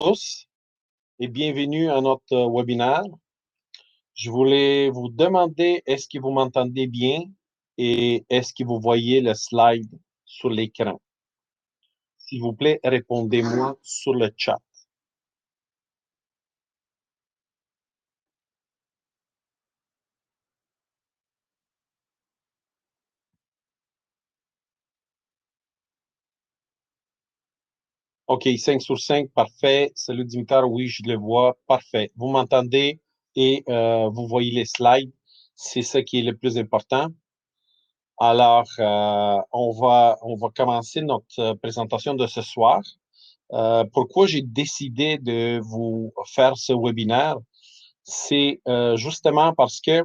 Tous et bienvenue à notre webinaire. Je voulais vous demander, est-ce que vous m'entendez bien et est-ce que vous voyez le slide sur l'écran? S'il vous plaît, répondez-moi sur le chat. OK, 5 sur 5, parfait. Salut Dimitar, oui, je le vois, parfait. Vous m'entendez et vous voyez les slides. C'est ça qui est le plus important. Alors, on va commencer notre présentation de ce soir. Pourquoi j'ai décidé de vous faire ce webinaire? C'est justement parce que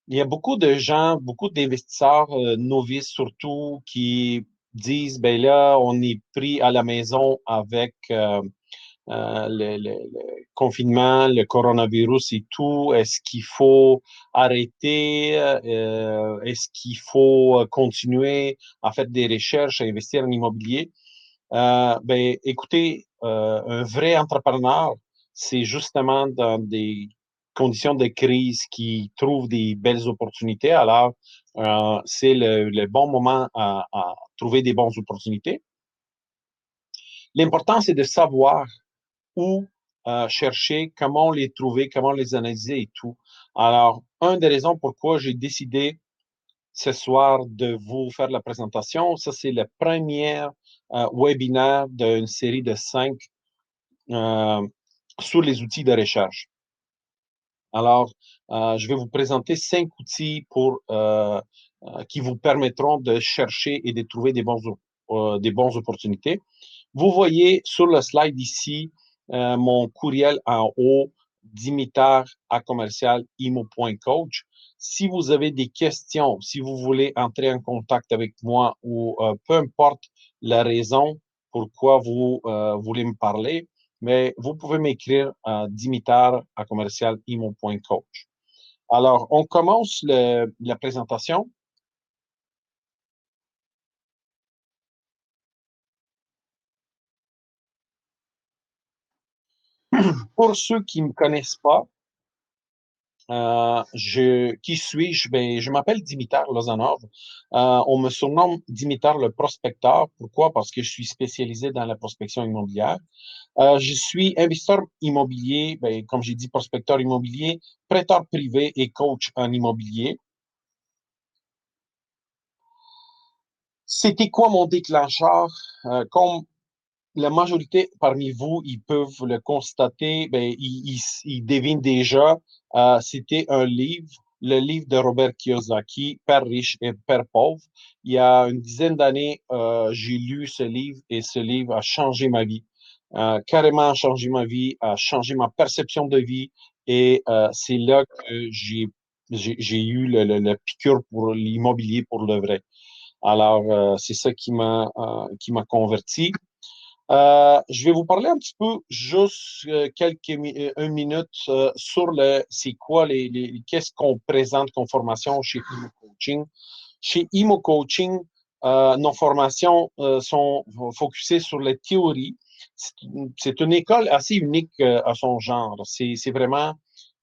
il y a beaucoup de gens, beaucoup d'investisseurs novices surtout qui disent, ben là, on est pris à la maison avec le confinement, le coronavirus et tout. Est-ce qu'il faut arrêter? Est-ce qu'il faut continuer à faire des recherches, à investir en immobilier? Ben, écoutez, un vrai entrepreneur, c'est justement dans des conditions de crise qui trouve des belles opportunités. Alors, c'est le bon moment à trouver des bonnes opportunités. L'important, c'est de savoir où chercher, comment les trouver, comment les analyser et tout. Alors, une des raisons pourquoi j'ai décidé ce soir de vous faire la présentation, ça c'est le premier webinaire d'une série de 5 euh, sur les outils de recherche. Alors, je vais vous présenter 5 outils qui vous permettront de chercher et de trouver des bonnes opportunités. Vous voyez sur le slide ici mon courriel en haut, dimitar à commercial imo.coach. Si vous avez des questions, si vous voulez entrer en contact avec moi ou peu importe la raison pourquoi vous voulez me parler, mais vous pouvez m'écrire à dimitar à commercial imo.coach. Alors, on commence la présentation. Pour ceux qui ne me connaissent pas, qui suis-je? Ben, je m'appelle Dimitar Lozanov. On me surnomme Dimitar le prospecteur. Pourquoi? Parce que je suis spécialisé dans la prospection immobilière. Je suis investisseur immobilier, ben, comme j'ai dit, prospecteur immobilier, prêteur privé et coach en immobilier. C'était quoi mon déclencheur? Comme la majorité parmi vous, ils peuvent le constater, ben, ils devinent déjà, c'était un livre, le livre de Robert Kiyosaki, Père riche et Père pauvre. Il y a une dizaine d'années, j'ai lu ce livre et ce livre a changé ma vie. Carrément changé ma vie, a changé ma perception de vie et c'est là que j'ai eu le piqûre pour l'immobilier pour le vrai. Alors, c'est ça qui m'a converti. Je vais vous parler un petit peu, juste une minute sur c'est quoi qu'est-ce qu'on présente comme formation chez Imo Coaching. Chez Imo Coaching, nos formations sont focusées sur les théories. C'est une école assez unique à son genre. C'est vraiment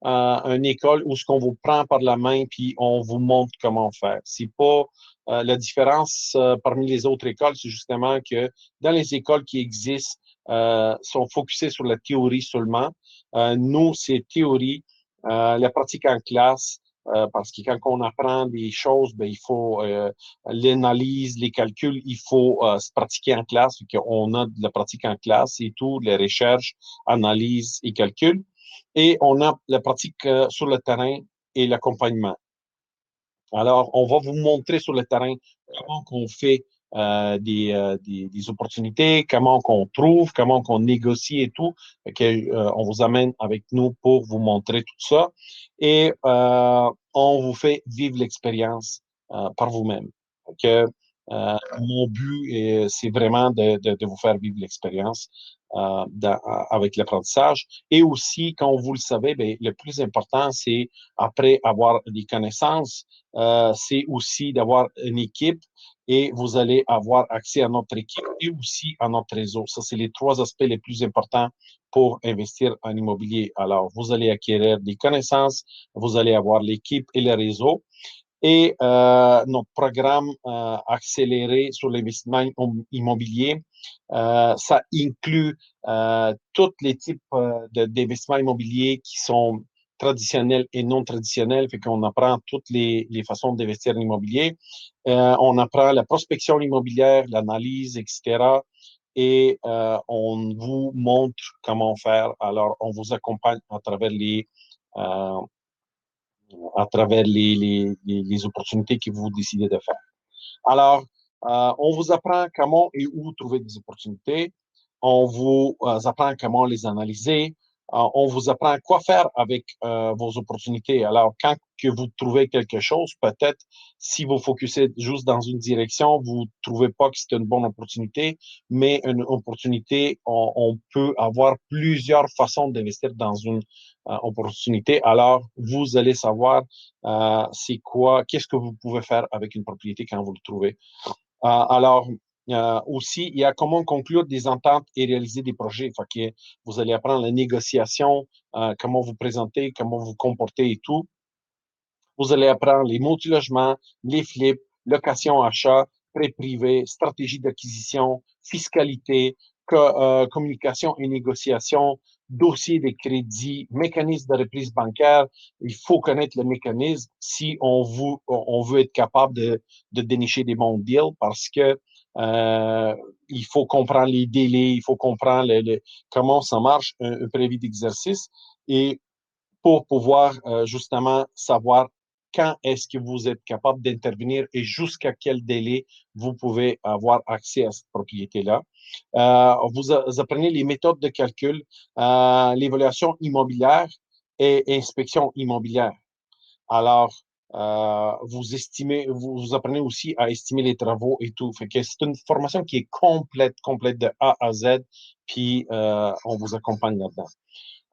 une école où ce qu'on vous prend par la main puis on vous montre comment faire. C'est pas la différence parmi les autres écoles, c'est justement que dans les écoles qui existent, sont focusées sur la théorie seulement. Nous, c'est théorie, la pratique en classe, parce que quand on apprend des choses, ben, il faut l'analyse, les calculs, il faut se pratiquer en classe, on a de la pratique en classe et tout, les recherches, analyse et calcul. Et on a la pratique sur le terrain et l'accompagnement. Alors, on va vous montrer sur le terrain comment qu'on fait des opportunités, comment qu'on trouve, comment qu'on négocie et tout. On vous amène avec nous pour vous montrer tout ça. Et on vous fait vivre l'expérience par vous-même. Mon but, c'est vraiment de vous faire vivre l'expérience avec l'apprentissage. Et aussi, comme vous le savez, ben, le plus important, c'est après avoir des connaissances, c'est aussi d'avoir une équipe et vous allez avoir accès à notre équipe et aussi à notre réseau. Ça, c'est les trois aspects les plus importants pour investir en immobilier. Alors, vous allez acquérir des connaissances, vous allez avoir l'équipe et le réseau. Et notre programme accéléré sur l'investissement immobilier, ça inclut tous les types d'investissements immobiliers qui sont traditionnels et non traditionnels, fait qu'on apprend toutes les façons d'investir en immobilier. On apprend la prospection immobilière, l'analyse, etc. Et on vous montre comment faire. Alors, on vous accompagne euh, à travers les opportunités que vous décidez de faire. Alors, on vous apprend comment et où trouver des opportunités. On vous apprend comment les analyser. On vous apprend quoi faire avec vos opportunités. Alors, quand que vous trouvez quelque chose, peut-être si vous focussez juste dans une direction, vous ne trouvez pas que c'est une bonne opportunité, mais une opportunité, on peut avoir plusieurs façons d'investir dans une opportunité. Alors, vous allez savoir c'est quoi, qu'est-ce que vous pouvez faire avec une propriété quand vous le trouvez. Alors, aussi, il y a comment conclure des ententes et réaliser des projets. Fait que vous allez apprendre la négociation, comment vous présenter, comment vous comporter et tout. Vous allez apprendre les multilogements, les flips, location achat, prêt privé, stratégie d'acquisition, fiscalité, communication et négociation, dossier de crédit, mécanisme de reprise bancaire. Il faut connaître le mécanisme si on veut être capable de dénicher des bons deals parce que il faut comprendre les délais, il faut comprendre comment ça marche, un préavis d'exercice. Et pour pouvoir justement savoir quand est-ce que vous êtes capable d'intervenir et jusqu'à quel délai vous pouvez avoir accès à cette propriété-là. Vous apprenez les méthodes de calcul, l'évaluation immobilière et inspection immobilière. Alors, vous apprenez aussi à estimer les travaux et tout. Fait que c'est une formation qui est complète de A à Z, puis on vous accompagne là-dedans.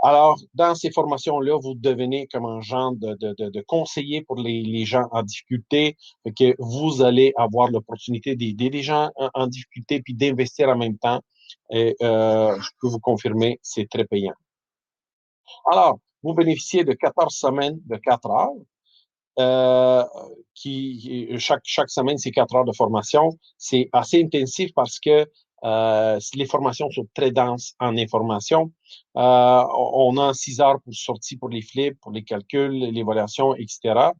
Alors, dans ces formations-là, vous devenez comme un genre de conseiller pour les gens en difficulté, fait que vous allez avoir l'opportunité d'aider les gens en difficulté puis d'investir en même temps. Et je peux vous confirmer, c'est très payant. Alors, vous bénéficiez de 14 semaines de 4 heures euh, chaque semaine, c'est 4 heures de formation. C'est assez intensif parce que les formations sont très denses en information. On a 6 heures pour sortie pour les flips, pour les calculs, l'évaluation, etc.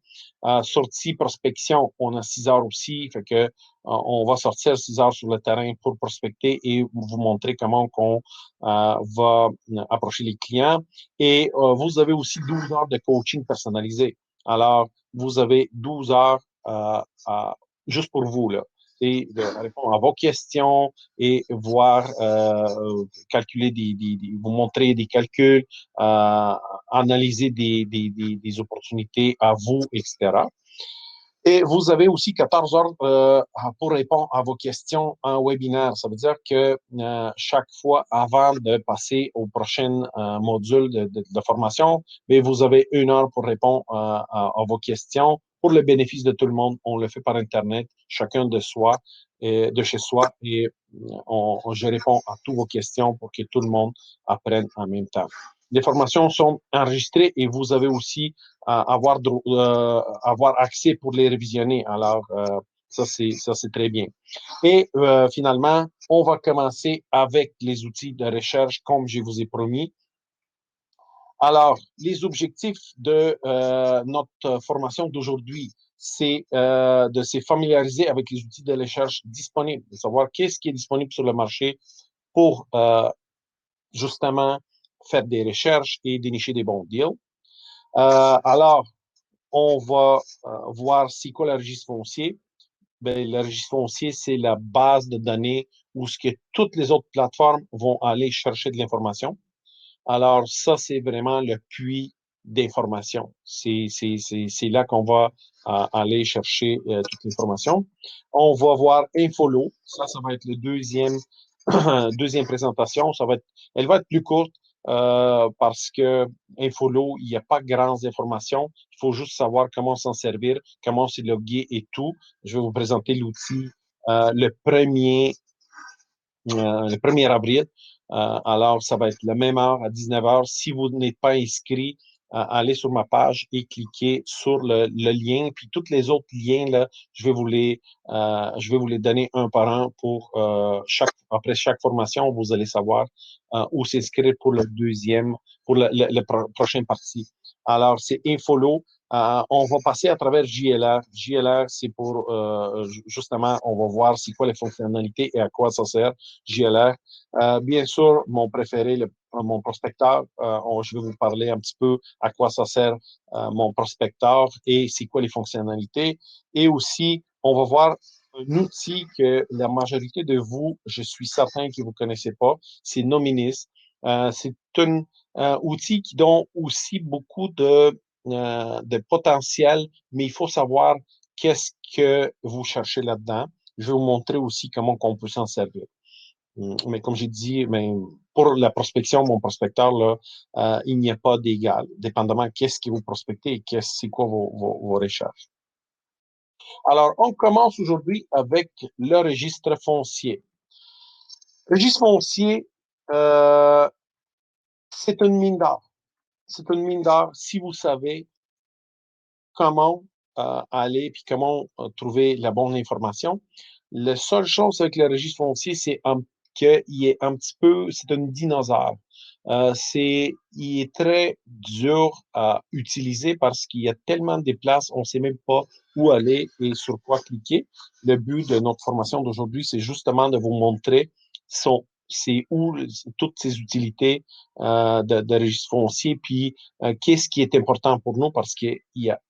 Sortie prospection, on a 6 heures aussi. Fait que on va sortir 6 heures sur le terrain pour prospecter et vous montrer comment on va approcher les clients. Et vous avez aussi 12 heures de coaching personnalisé. Alors, vous avez 12 heures juste pour vous, là, et de répondre à vos questions et voir, calculer vous montrer des calculs, analyser des opportunités à vous, etc. Et vous avez aussi 14 heures pour répondre à vos questions en webinaire. Ça veut dire que chaque fois, avant de passer au prochain module de formation, mais vous avez 1 heure pour répondre à vos questions. Pour le bénéfice de tout le monde, on le fait par Internet, chacun de soi, de chez soi, et je réponds à toutes vos questions pour que tout le monde apprenne en même temps. Les formations sont enregistrées et vous avez aussi avoir accès pour les révisionner. Alors, ça, c'est très bien. Et finalement, on va commencer avec les outils de recherche, comme je vous ai promis. Alors, les objectifs de notre formation d'aujourd'hui, c'est de se familiariser avec les outils de recherche disponibles, de savoir qu'est-ce qui est disponible sur le marché pour justement faire des recherches et dénicher des bons deals. Alors, on va voir c'est quoi le registre foncier. Ben, le registre foncier, c'est la base de données où ce que toutes les autres plateformes vont aller chercher de l'information. Alors, ça, c'est vraiment le puits d'information. C'est là qu'on va aller chercher toute l'information. On va voir Infolo. Ça va être le deuxième présentation. Elle va être plus courte parce que Infolo, il n'y a pas grandes informations. Il faut juste savoir comment s'en servir, comment se loguer et tout. Je vais vous présenter l'outil le 1er avril. Alors, ça va être la même heure à 19 heures. Si vous n'êtes pas inscrit, allez sur ma page et cliquez sur le lien. Puis tous les autres liens, là, je vais vous les donner un par un pour après chaque formation, vous allez savoir où s'inscrire pour le deuxième, pour prochain partie. Alors, c'est Infolo. On va passer à travers JLR. JLR, c'est pour, justement, on va voir c'est quoi les fonctionnalités et à quoi ça sert, JLR. Bien sûr, mon préféré, mon prospecteur, je vais vous parler un petit peu à quoi ça sert mon prospecteur et c'est quoi les fonctionnalités. Et aussi, on va voir un outil que la majorité de vous, je suis certain que vous ne connaissez pas, c'est Nominis. C'est un outil qui donne aussi beaucoup de potentiel, mais il faut savoir qu'est-ce que vous cherchez là-dedans. Je vais vous montrer aussi comment on peut s'en servir. Mais comme j'ai dit, mais pour la prospection, mon prospecteur, là, il n'y a pas d'égal, dépendamment qu'est-ce que vous prospectez et c'est quoi vos recherches. Alors, on commence aujourd'hui avec le registre foncier. Le registre foncier, c'est une mine d'or. C'est une mine d'or si vous savez comment aller puis comment trouver la bonne information. La seule chose avec le registre foncier, c'est qu'il est un petit peu, c'est un dinosaure. Il est très dur à utiliser parce qu'il y a tellement de places, on ne sait même pas où aller et sur quoi cliquer. Le but de notre formation d'aujourd'hui, c'est justement de vous montrer c'est où toutes ces utilités de registre foncier, puis qu'est-ce qui est important pour nous parce qu'il y a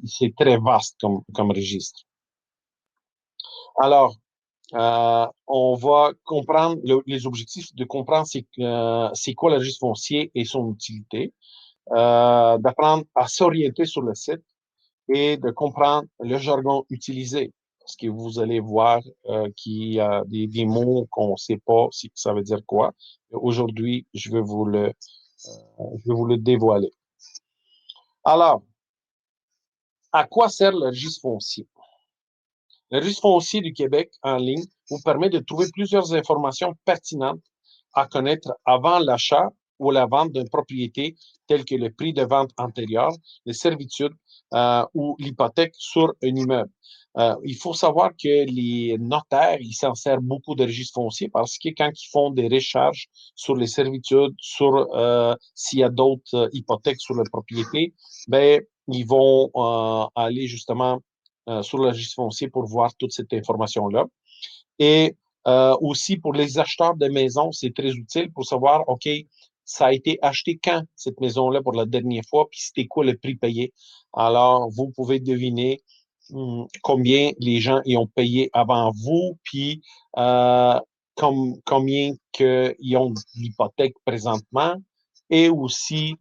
c'est très vaste comme registre. Alors, on va comprendre les objectifs de comprendre c'est quoi le registre foncier et son utilité, d'apprendre à s'orienter sur le site et de comprendre le jargon utilisé. Parce que vous allez voir qu'il y a des mots qu'on ne sait pas si ça veut dire quoi. Aujourd'hui, je vais vous le dévoiler. Alors, à quoi sert le registre foncier? Le registre foncier du Québec en ligne vous permet de trouver plusieurs informations pertinentes à connaître avant l'achat ou la vente d'une propriété, telles que le prix de vente antérieur, les servitudes ou l'hypothèque sur un immeuble. Il faut savoir que les notaires, ils s'en servent beaucoup de registre foncier parce que quand ils font des recherches sur les servitudes, sur s'il y a d'autres hypothèques sur la propriété, ben, ils vont aller justement sur le registre foncier pour voir toute cette information-là. Et aussi pour les acheteurs de maisons, c'est très utile pour savoir, OK, ça a été acheté quand cette maison-là pour la dernière fois, puis c'était quoi le prix payé. Alors, vous pouvez deviner combien les gens y ont payé avant vous, puis combien ils ont l'hypothèque présentement, et aussi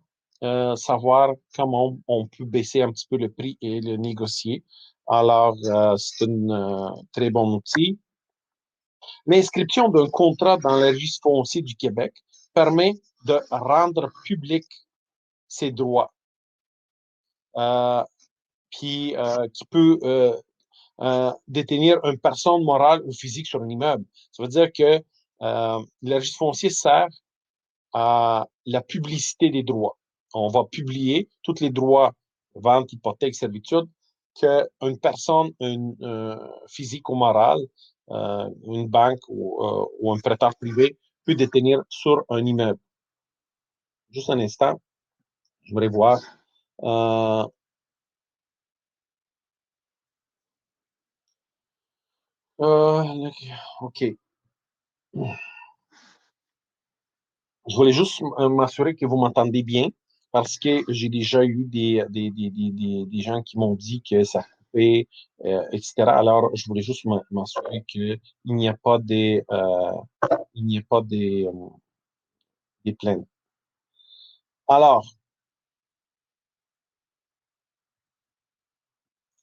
savoir comment on peut baisser un petit peu le prix et le négocier. Alors, c'est un très bon outil. L'inscription d'un contrat dans le registre foncier du Québec permet de rendre public ses droits, qui peut détenir une personne morale ou physique sur un immeuble. Ça veut dire que le registre foncier sert à la publicité des droits. On va publier tous les droits, vente, hypothèque, servitude, qu'une personne, physique ou morale, une banque ou un prêteur privé peut détenir sur un immeuble. Juste un instant, je voudrais voir. OK. Je voulais juste m'assurer que vous m'entendez bien parce que j'ai déjà eu des gens qui m'ont dit que ça coupait, etc. Alors, je voulais juste m'assurer qu'il n'y a pas il n'y a pas des plaintes. Alors,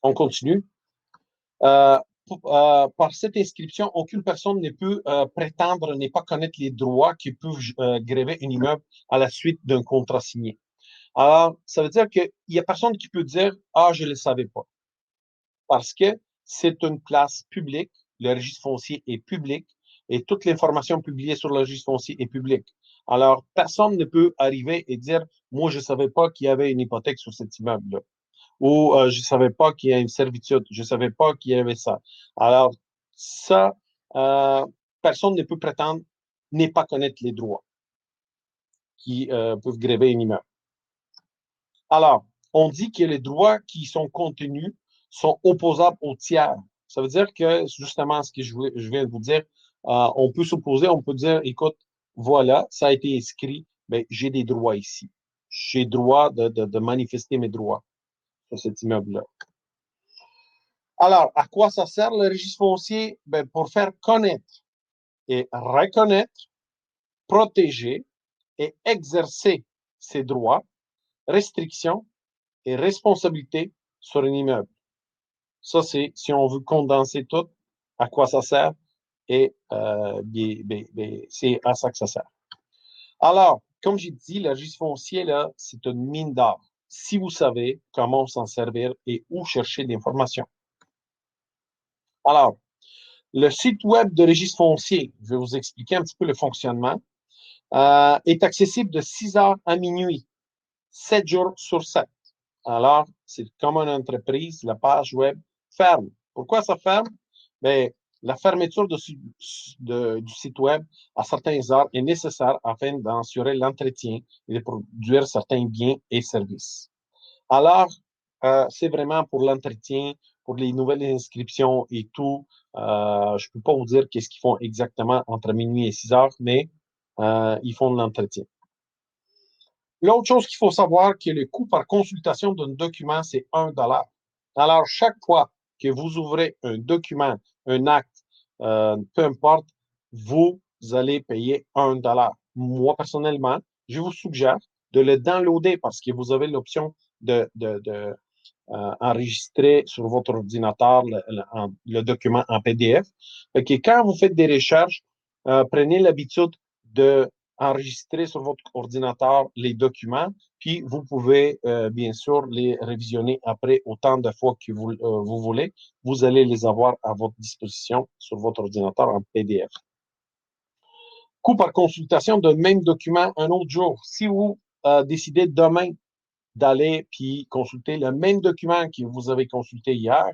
on continue. Euh, Par cette inscription, aucune personne ne peut prétendre ne pas connaître les droits qui peuvent gréver un immeuble à la suite d'un contrat signé. Alors, ça veut dire qu'il n'y a personne qui peut dire, ah, je ne le savais pas. Parce que c'est une place publique. le registre foncier est public et toute l'information publiée sur le registre foncier est publique. Alors, personne ne peut arriver et dire, moi, je ne savais pas qu'il y avait une hypothèque sur cet immeuble-là. Ou je ne savais pas qu'il y a une servitude. Je ne savais pas qu'il y avait ça. Alors, ça, euh, personne ne peut prétendre ne pas connaître les droits qui peuvent gréver un immeuble. Alors, on dit que les droits qui sont contenus sont opposables aux tiers. Ça veut dire que, justement, ce que je viens de vous dire, on peut s'opposer, on peut dire, écoute, voilà, ça a été inscrit, mais j'ai des droits ici. J'ai droit de manifester mes droits sur cet immeuble-là. Alors, à quoi ça sert le registre foncier? Ben, pour faire connaître et reconnaître, protéger et exercer ses droits, restrictions et responsabilités sur un immeuble. Ça, c'est, si on veut condenser tout, à quoi ça sert, et c'est à ça que ça sert. Alors, comme j'ai dit, le registre foncier, là, c'est une mine d'or. Si vous savez comment s'en servir et où chercher l'information. Alors, le site web de registre foncier, je vais vous expliquer un petit peu le fonctionnement, est accessible de 6 heures à minuit, 7 jours sur 7. Alors, c'est comme une entreprise, la page web ferme. Pourquoi ça ferme? Bien, la fermeture du site web à certaines heures est nécessaire afin d'assurer l'entretien et de produire certains biens et services. Alors, c'est vraiment pour l'entretien, pour les nouvelles inscriptions et tout. Je ne peux pas vous dire qu'est-ce qu'ils font exactement entre minuit et 6 heures, mais ils font de l'entretien. L'autre chose qu'il faut savoir, que le coût par consultation d'un document, c'est 1 $. Alors, chaque fois que vous ouvrez un document, un acte, peu importe, vous allez payer 1 $. Moi, personnellement, je vous suggère de le downloader parce que vous avez l'option de enregistrer sur votre ordinateur le document en PDF. Et que quand vous faites des recherches, prenez l'habitude de enregistrer sur votre ordinateur les documents, puis vous pouvez bien sûr les révisionner après autant de fois que vous voulez. Vous allez les avoir à votre disposition sur votre ordinateur en PDF. Coût par consultation d'un même document un autre jour. Si vous décidez demain d'aller puis consulter le même document que vous avez consulté hier,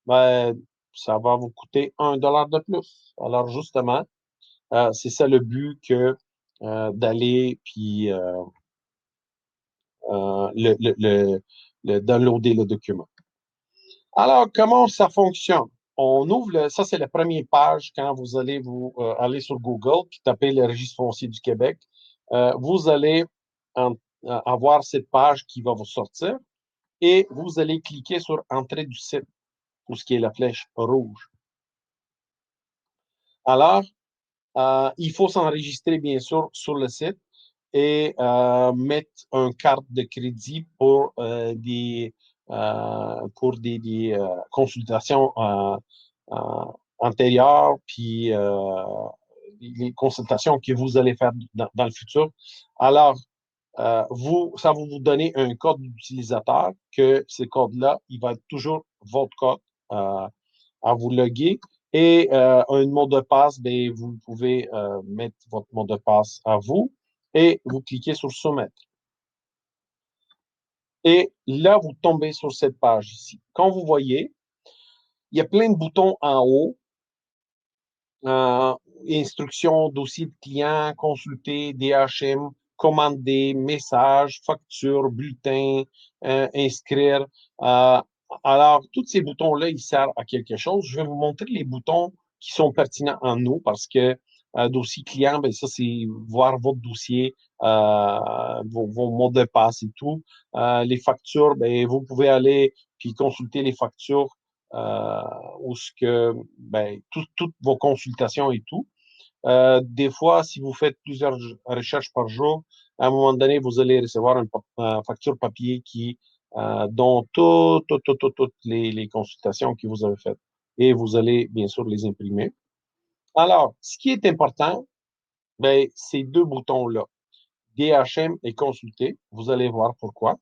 ben, ça va vous coûter 1 $ de plus. Alors, justement, c'est ça le but que d'aller puis le downloader le document. Alors, comment ça fonctionne? On ouvre ça c'est la première page quand vous allez vous aller sur Google puis taper le registre foncier du Québec. Vous allez avoir cette page qui va vous sortir et vous allez cliquer sur Entrée du site, pour ce qui est la flèche rouge. Alors, il faut s'enregistrer, bien sûr, sur le site et mettre une carte de crédit pour des consultations antérieures, puis les consultations que vous allez faire dans le futur. Alors, ça va vous donner un code d'utilisateur que ce code-là, il va être toujours votre code à vous loguer. Et un mot de passe, ben, vous pouvez mettre votre mot de passe à vous et vous cliquez sur Soumettre. Et là, vous tombez sur cette page ici. Quand vous voyez, il y a plein de boutons en haut. Instructions, dossier de client, consulter, DHM, commander, message, facture, bulletin, inscrire. Alors, tous ces boutons-là, ils servent à quelque chose. Je vais vous montrer les boutons qui sont pertinents en nous parce que dossier client, ben ça, c'est voir votre dossier, vos mots de passe et tout. Les factures, ben, vous pouvez aller puis consulter les factures où ce que ben, toutes vos consultations et tout. Des fois, si vous faites plusieurs recherches par jour, à un moment donné, vous allez recevoir une facture papier dont toutes les consultations que vous avez faites. Et vous allez bien sûr les imprimer. Alors, ce qui est important, ben, ces deux boutons-là, DHM et consulter, vous allez voir pourquoi.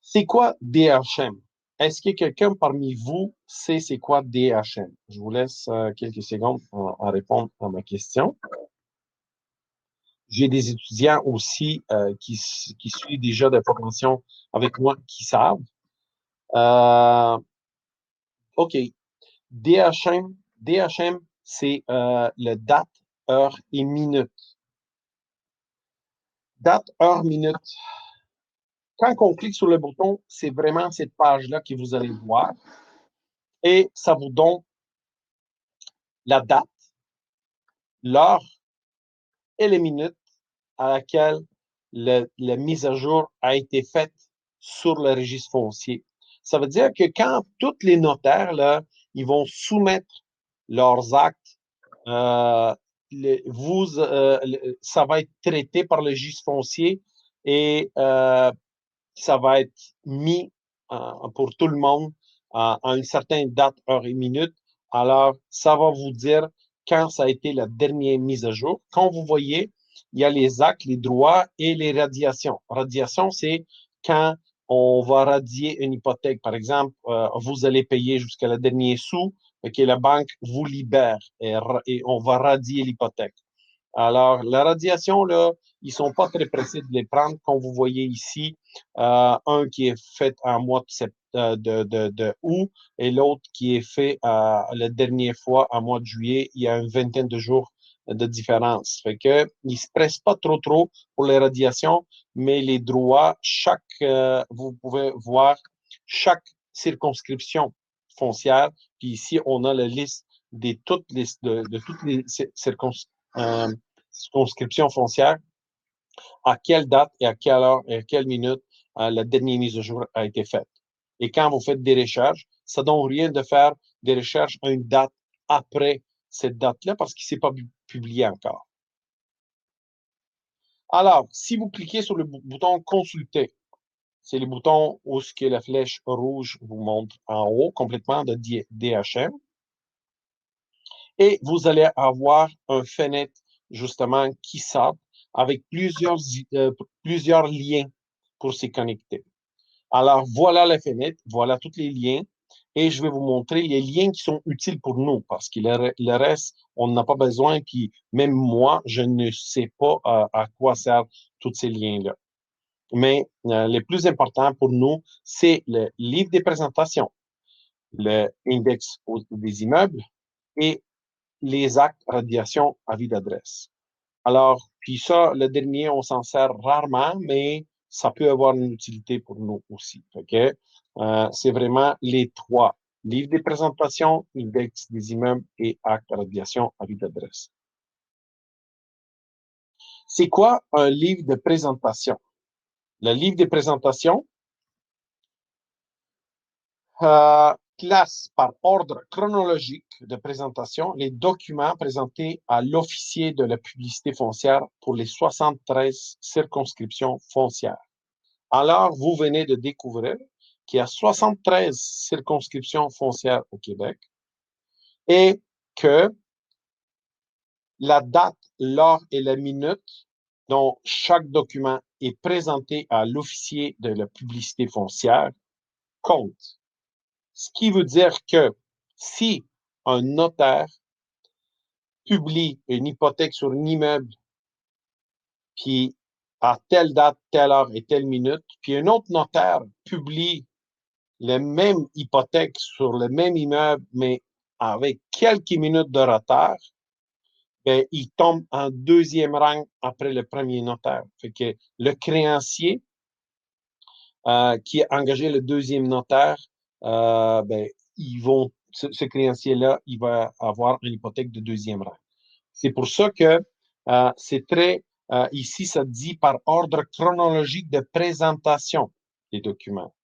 C'est quoi DHM? Est-ce que quelqu'un parmi vous sait c'est quoi DHM? Je vous laisse quelques secondes en répondre à ma question. J'ai des étudiants aussi qui suivent déjà des formations avec moi qui savent. Euh, OK. DHM, c'est le date, heure et minute. Date, heure, minute. Quand on clique sur le bouton, c'est vraiment cette page-là que vous allez voir et ça vous donne la date, l'heure et les minutes à laquelle la mise à jour a été faite sur le registre foncier. Ça veut dire que quand tous les notaires, là, ils vont soumettre leurs actes, euh, ça va être traité par le registre foncier et ça va être mis pour tout le monde à une certaine date, heure et minute. Alors, ça va vous dire quand ça a été la dernière mise à jour. Quand vous voyez, il y a les actes, les droits et les radiations. Radiation, c'est quand on va radier une hypothèque. Par exemple, vous allez payer jusqu'à la dernière sou, que la banque vous libère et on va radier l'hypothèque. Alors, la radiation, là, ils sont pas très pressés de les prendre. Comme vous voyez ici, un qui est fait en mois de août et l'autre qui est fait la dernière fois en mois de juillet. Il y a une vingtaine de jours de différence. Fait que ils se pressent pas trop pour les radiations, mais les droits, vous pouvez voir chaque circonscription foncière. Puis ici, on a la liste de toutes les circonscriptions foncières, à quelle date et à quelle heure et à quelle minute la dernière mise à jour a été faite. Et quand vous faites des recherches, ça ne donne rien de faire des recherches à une date après cette date-là parce qu'il ne s'est pas publié encore. Alors, si vous cliquez sur le bouton Consulter, c'est le bouton où ce que la flèche rouge vous montre en haut, complètement de DHM. Et vous allez avoir un fenêtre, justement, qui sort avec plusieurs liens pour s'y connecter. Alors, voilà la fenêtre, voilà tous les liens. Et je vais vous montrer les liens qui sont utiles pour nous parce que le reste, on n'a pas besoin. Puis même moi, je ne sais pas à quoi servent tous ces liens-là. Mais le plus important pour nous, c'est le livre des présentations, l'index des immeubles et les actes radiation avis d'adresse. Alors, puis ça, le dernier, on s'en sert rarement, mais ça peut avoir une utilité pour nous aussi. Okay? C'est vraiment les trois. Livre des présentations, index des immeubles et acte radiation avis d'adresse. C'est quoi un livre de présentation? Le livre de présentation classe par ordre chronologique de présentation les documents présentés à l'officier de la publicité foncière pour les 73 circonscriptions foncières. Alors, vous venez de découvrir qu'il y a 73 circonscriptions foncières au Québec et que la date, l'heure et la minute dont chaque document est présenté à l'officier de la publicité foncière compte. Ce qui veut dire que si un notaire publie une hypothèque sur un immeuble, puis à telle date, telle heure et telle minute, puis un autre notaire publie la même hypothèque sur le même immeuble, mais avec quelques minutes de retard, ben, il tombe en deuxième rang après le premier notaire. Fait que le créancier qui a engagé le deuxième notaire, ben, ce créancier-là, il va avoir une hypothèque de deuxième rang. C'est pour ça que c'est ici, ça dit par ordre chronologique de présentation des documents.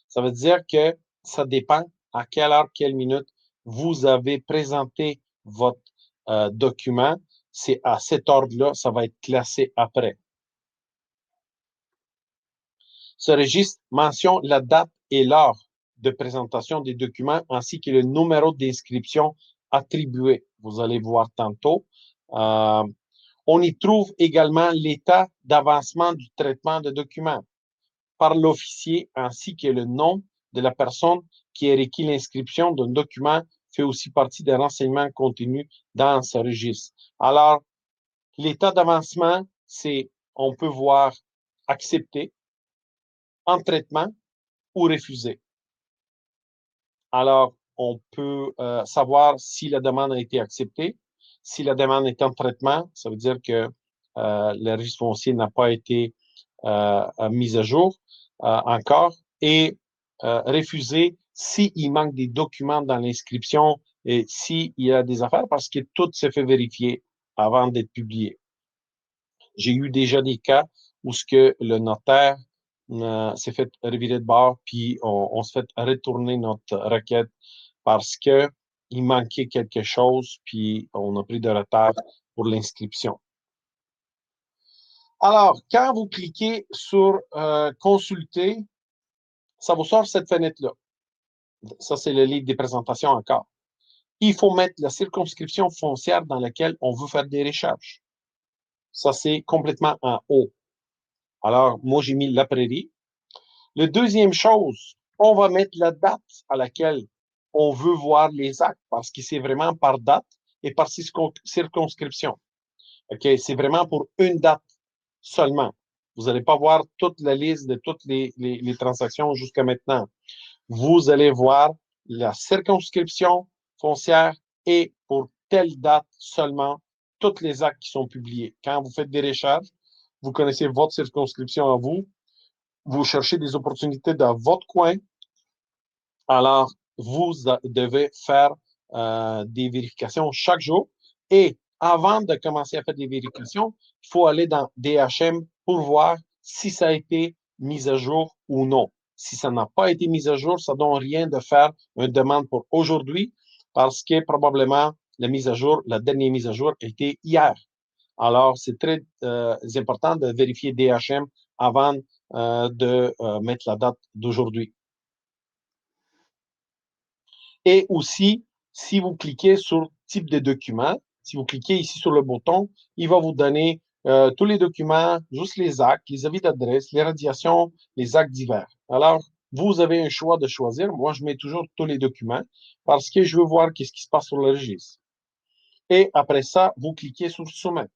Ça veut dire que ça dépend à quelle heure, quelle minute vous avez présenté votre document. C'est à cet ordre-là, ça va être classé après. Ce registre mentionne la date et l'heure de présentation des documents ainsi que le numéro d'inscription attribué. Vous allez voir tantôt. On y trouve également l'état d'avancement du traitement de documents par l'officier ainsi que le nom de la personne qui a requis l'inscription d'un document fait aussi partie des renseignements contenus dans ce registre. Alors, l'état d'avancement, c'est, on peut voir accepter, en traitement ou refuser. Alors, on peut savoir si la demande a été acceptée. Si la demande est en traitement, ça veut dire que le registre foncier n'a pas été mis à jour encore. Et refuser s'il manque des documents dans l'inscription et s'il y a des affaires, parce que tout se fait vérifier avant d'être publié. J'ai eu déjà des cas où ce que le notaire s'est fait revirer de bord, puis on se fait retourner notre requête parce que il manquait quelque chose, puis on a pris de retard pour l'inscription. Alors, quand vous cliquez sur consulter, ça vous sort cette fenêtre-là. Ça, c'est le livre des présentations encore. Il faut mettre la circonscription foncière dans laquelle on veut faire des recherches. Ça, c'est complètement en haut. Alors, moi, j'ai mis la prairie. La deuxième chose, on va mettre la date à laquelle on veut voir les actes parce que c'est vraiment par date et par circonscription. OK? C'est vraiment pour une date seulement. Vous n'allez pas voir toute la liste de toutes les transactions jusqu'à maintenant. Vous allez voir la circonscription foncière et pour telle date seulement tous les actes qui sont publiés. Quand vous faites des recherches, vous connaissez votre circonscription à vous, vous cherchez des opportunités dans votre coin, alors vous devez faire des vérifications chaque jour. Et avant de commencer à faire des vérifications, il faut aller dans DHM pour voir si ça a été mis à jour ou non. Si ça n'a pas été mis à jour, ça ne donne rien de faire une demande pour aujourd'hui parce que probablement la mise à jour, la dernière mise à jour a été hier. Alors, c'est très important de vérifier DHM avant de mettre la date d'aujourd'hui. Et aussi, si vous cliquez sur type de document, si vous cliquez ici sur le bouton, il va vous donner tous les documents, juste les actes, les avis d'adresse, les radiations, les actes divers. Alors, vous avez un choix de choisir. Moi, je mets toujours tous les documents parce que je veux voir qu'est-ce qui se passe sur le registre. Et après ça, vous cliquez sur soumettre.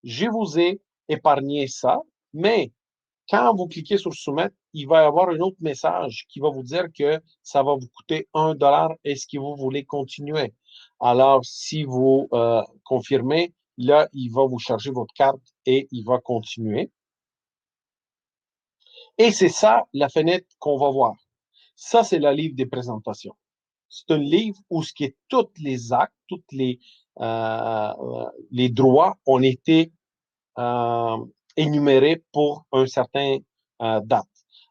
Je vous ai épargné ça, mais quand vous cliquez sur soumettre, il va y avoir un autre message qui va vous dire que ça va vous coûter 1 $. Est-ce que vous voulez continuer? Alors, si vous confirmez, là, il va vous charger votre carte et il va continuer. Et c'est ça la fenêtre qu'on va voir. Ça, c'est le livre des présentations. C'est un livre où ce qui est tous les actes, tous les droits ont été euh, énumérés pour un certain date.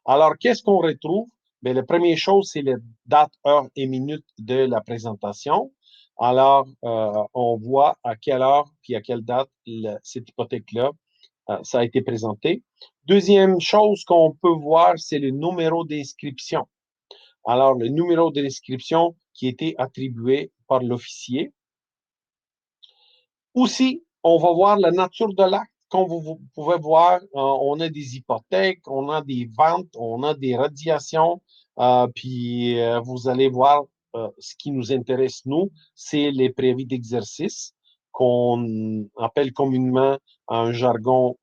Alors, qu'est-ce qu'on retrouve? Bien, la première chose, c'est les dates, heures et minutes de la présentation. Alors, on voit à quelle heure puis à quelle date cette hypothèque-là, ça a été présenté. Deuxième chose qu'on peut voir, c'est le numéro d'inscription. Alors, le numéro d'inscription qui a été attribué par l'officier. Aussi, on va voir la nature de l'acte. Comme vous pouvez voir, on a des hypothèques, on a des ventes, on a des radiations, puis vous allez voir ce qui nous intéresse, nous, c'est les préavis d'exercice qu'on appelle communément un jargon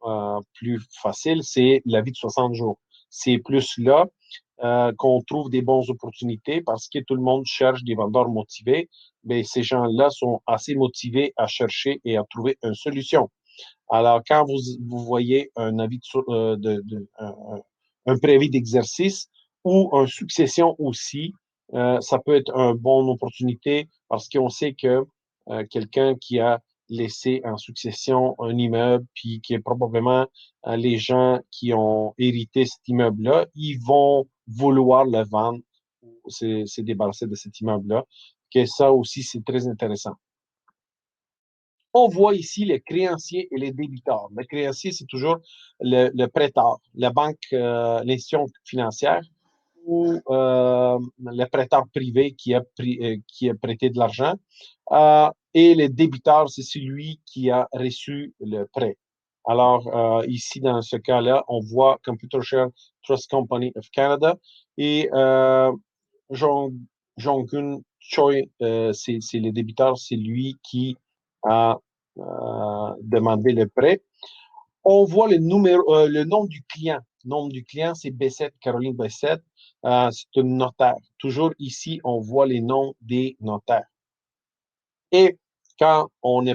plus facile, c'est l'avis de 60 jours. C'est plus là qu'on trouve des bonnes opportunités parce que tout le monde cherche des vendeurs motivés. Mais ces gens-là sont assez motivés à chercher et à trouver une solution. Alors, quand vous voyez un avis un préavis d'exercice ou une succession aussi, ça peut être une bonne opportunité parce qu'on sait que quelqu'un qui a laissé en succession un immeuble, puis qui est probablement les gens qui ont hérité cet immeuble-là, ils vont vouloir le vendre ou se débarrasser de cet immeuble-là. Que ça aussi, c'est très intéressant. On voit ici les créanciers et les débiteurs. Le créancier, c'est toujours le prêteur, la banque, l'institution financière ou le prêteur privé qui a prêté de l'argent. Et le débiteur, c'est celui qui a reçu le prêt. Alors, ici, dans ce cas-là, on voit Computershare Trust Company of Canada et Jong, Jong-un Choi, c'est le débiteur, c'est lui qui a demandé le prêt. On voit le nom du client. Le nom du client, c'est Bessette, Caroline Bessette. C'est une notaire. Toujours ici, on voit les noms des notaires. Et quand on a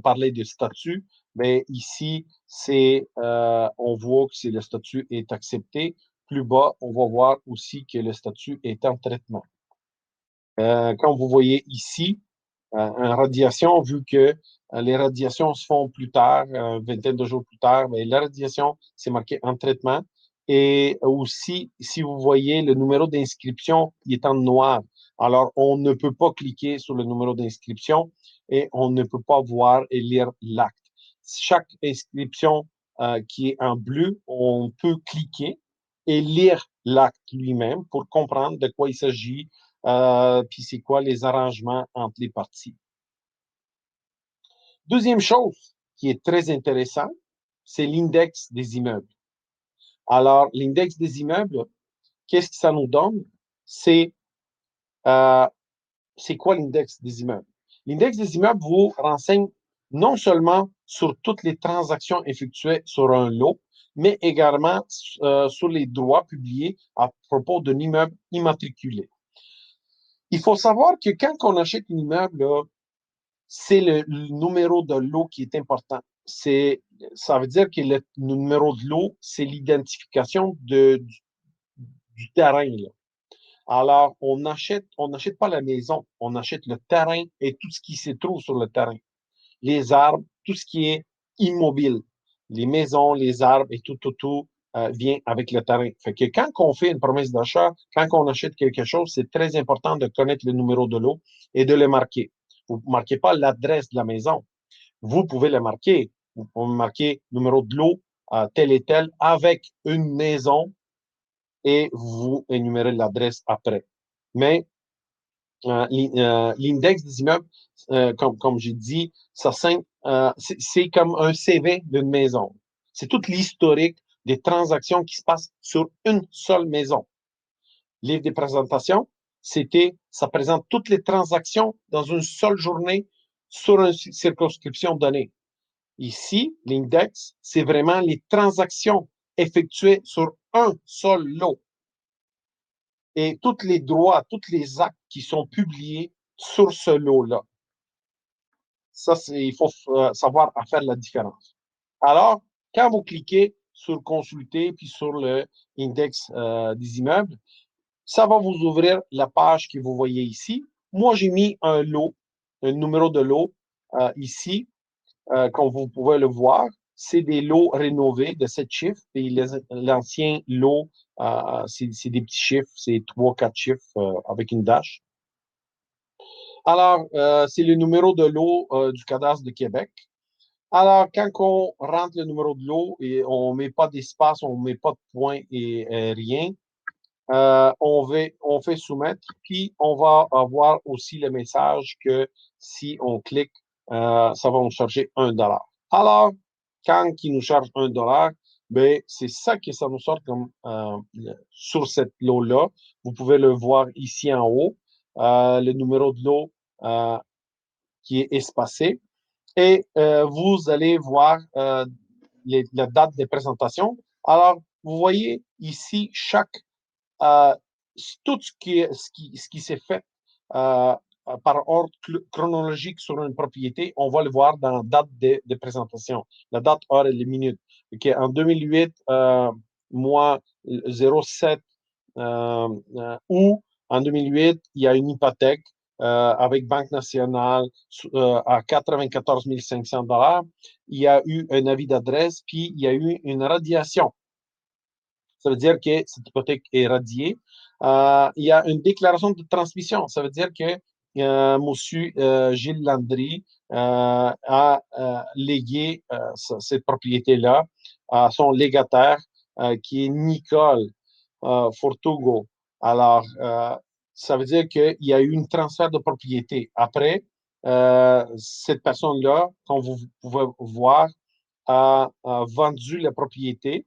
parlé de statut, ben ici, on voit que le statut est accepté. Plus bas, on va voir aussi que le statut est en traitement. Comme vous voyez ici, en radiation, vu que les radiations se font plus tard, une vingtaine de jours plus tard, mais la radiation, c'est marqué en traitement. Et aussi, si vous voyez, le numéro d'inscription, il est en noir. Alors, on ne peut pas cliquer sur le numéro d'inscription et on ne peut pas voir et lire l'acte. Chaque inscription qui est en bleu, on peut cliquer et lire l'acte lui-même pour comprendre de quoi il s'agit, puis c'est quoi les arrangements entre les parties. Deuxième chose qui est très intéressant, c'est l'index des immeubles. Alors, l'index des immeubles, qu'est-ce que ça nous donne? Euh, c'est quoi l'index des immeubles? L'index des immeubles vous renseigne non seulement sur toutes les transactions effectuées sur un lot, mais également sur les droits publiés à propos d'un immeuble immatriculé. Il faut savoir que quand on achète un immeuble, là, c'est le numéro de lot qui est important. Ça veut dire que le numéro de lot, c'est l'identification du terrain, là. Alors, on n'achète pas la maison, on achète le terrain et tout ce qui se trouve sur le terrain. Les arbres, tout ce qui est immobile, les maisons, les arbres et tout vient avec le terrain. Fait que quand on fait une promesse d'achat, quand on achète quelque chose, c'est très important de connaître le numéro de lot et de le marquer. Vous ne marquez pas l'adresse de la maison. Vous pouvez le marquer. Vous pouvez marquer numéro de lot tel et tel avec une maison et vous énumérez l'adresse après. Mais l'index des immeubles, comme j'ai dit, c'est comme un CV d'une maison. C'est toute l'historique des transactions qui se passent sur une seule maison. Livre des présentations, ça présente toutes les transactions dans une seule journée sur une circonscription donnée. Ici, l'index, c'est vraiment les transactions effectuées sur un seul lot et tous les droits, tous les actes qui sont publiés sur ce lot-là. Ça, il faut savoir à faire la différence. Alors, quand vous cliquez sur consulter puis sur le index des immeubles, ça va vous ouvrir la page que vous voyez ici. Moi, j'ai mis un lot, un numéro de lot ici, comme vous pouvez le voir. C'est des lots rénovés de 7 chiffres. Et l'ancien lot, c'est des petits chiffres, c'est 3, 4 chiffres avec une dash. Alors, c'est le numéro de lot du cadastre de Québec. Alors, quand on rentre le numéro de lot et on ne met pas d'espace, on ne met pas de point et rien, on fait soumettre, puis on va avoir aussi le message que si on clique, ça va nous charger $1. Alors, quand il nous charge $1, ben, c'est ça que ça nous sort comme sur cette lot-là. Vous pouvez le voir ici en haut, le numéro de lot qui est espacé. Et vous allez voir la date de présentation. Alors, vous voyez ici euh, tout ce qui s'est fait euh, par ordre chronologique sur une propriété, on va le voir dans la date de présentation, la date, heure et les minutes. Okay. En 2008, mois 07 ou en 2008, il y a une hypothèque avec Banque nationale à 94 500 $. Il y a eu un avis d'adresse, puis il y a eu une radiation. Ça veut dire que cette hypothèque est radiée. Il y a une déclaration de transmission. Ça veut dire que M. Gilles Landry a légué cette propriété-là à son légataire, qui est Nicole Fortugo. Alors, ça veut dire qu'il y a eu un transfert de propriété. Après, cette personne-là, comme vous pouvez voir, a vendu la propriété.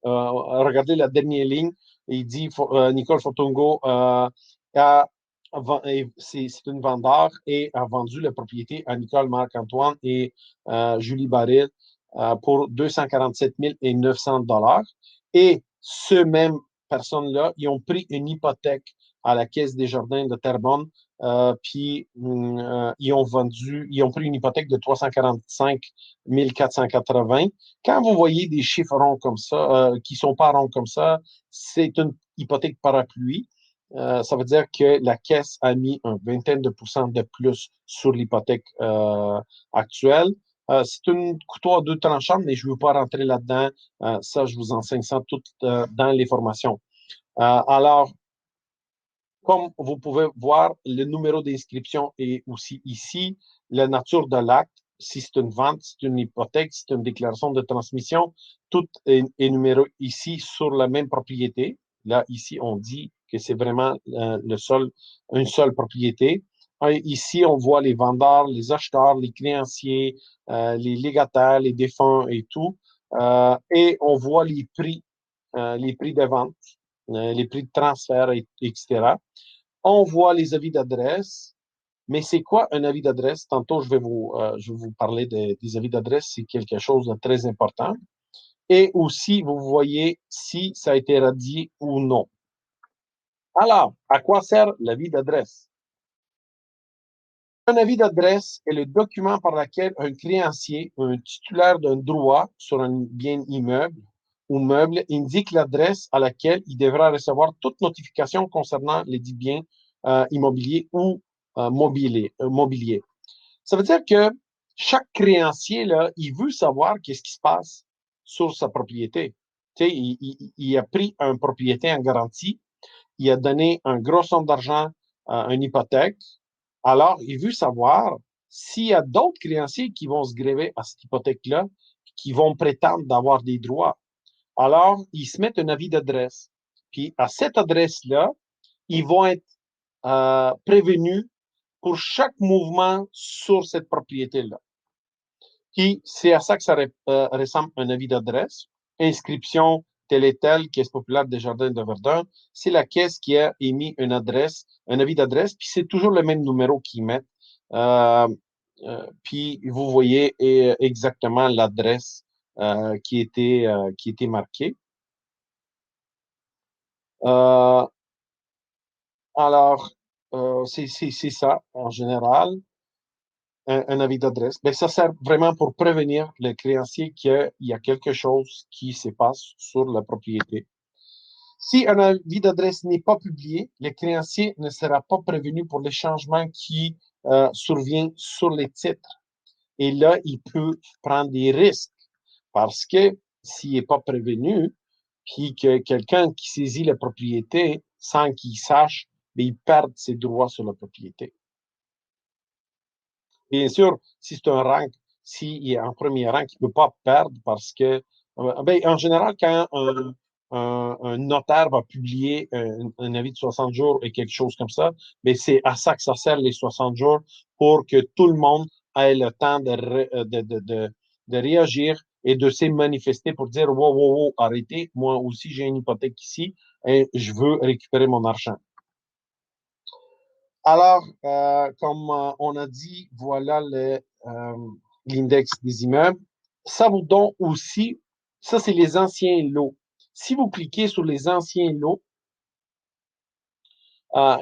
Regardez la dernière ligne. Il dit Nicole Fortungo c'est une vendeur et a vendu la propriété à Nicole Marc-Antoine et Julie Baril pour 247 900 dollars. Et ce même personne-là, ils ont pris une hypothèque à la Caisse des Jardins de Terrebonne, puis ils ont pris une hypothèque de 345 480. Quand vous voyez des chiffres ronds comme ça, qui sont pas ronds comme ça, c'est une hypothèque parapluie. Ça veut dire que la caisse a mis un vingtaine de pourcents de plus sur l'hypothèque actuelle. C'est une couteau à deux tranchants, mais je ne veux pas rentrer là-dedans. Ça, je vous enseigne ça tout dans les formations. Alors, comme vous pouvez voir, le numéro d'inscription est aussi ici. La nature de l'acte, si c'est une vente, c'est une hypothèque, c'est une déclaration de transmission, tout est numéré ici sur la même propriété. Là, ici, on dit que c'est vraiment une seule propriété. Ici, on voit les vendeurs, les acheteurs, les créanciers, les légataires, les défunts et tout. Et on voit les prix de vente, les prix de transfert, etc. On voit les avis d'adresse, mais c'est quoi un avis d'adresse? Tantôt, je vais vous parler des avis d'adresse, c'est quelque chose de très important. Et aussi, vous voyez si ça a été radié ou non. Alors, à quoi sert l'avis d'adresse? Un avis d'adresse est le document par lequel un créancier, un titulaire d'un droit sur un bien immeuble ou meuble, indique l'adresse à laquelle il devra recevoir toute notification concernant les dits biens immobiliers ou mobilier. Ça veut dire que chaque créancier, là, il veut savoir qu'est-ce qui se passe sur sa propriété. Tu sais, il a pris un propriété en garantie, il a donné un gros somme d'argent à une hypothèque, alors, il veut savoir s'il y a d'autres créanciers qui vont se gréver à cette hypothèque-là, qui vont prétendre d'avoir des droits. Alors, ils se mettent un avis d'adresse. Puis, à cette adresse-là, ils vont être prévenus pour chaque mouvement sur cette propriété-là. Puis, c'est à ça que ça ressemble un avis d'adresse. Inscription telle et telle, Caisse populaire des Jardins de Verdun. C'est la caisse qui a émis une adresse, un avis d'adresse, puis c'est toujours le même numéro qu'ils mettent. Euh, puis vous voyez exactement l'adresse qui était marquée. Euh, alors, c'est ça en général. Un avis d'adresse, ben, ça sert vraiment pour prévenir le créancier qu'il y a quelque chose qui se passe sur la propriété. Si un avis d'adresse n'est pas publié, le créancier ne sera pas prévenu pour les changements qui surviennent sur les titres. Et là, il peut prendre des risques parce que s'il n'est pas prévenu, puis que quelqu'un qui saisit la propriété sans qu'il sache, ben, il perd ses droits sur la propriété. Bien sûr, si c'est un rank, s'il est en premier rank, il ne peut pas perdre parce que, ben, en général, quand un notaire va publier un avis de 60 jours et quelque chose comme ça, ben, c'est à ça que ça sert les 60 jours pour que tout le monde ait le temps de réagir et de se manifester pour dire, wow, wow, wow, arrêtez, moi aussi j'ai une hypothèque ici et je veux récupérer mon argent. Alors, comme on a dit, voilà l'index des immeubles. Ça vous donne aussi, ça c'est les anciens lots. Si vous cliquez sur les anciens lots,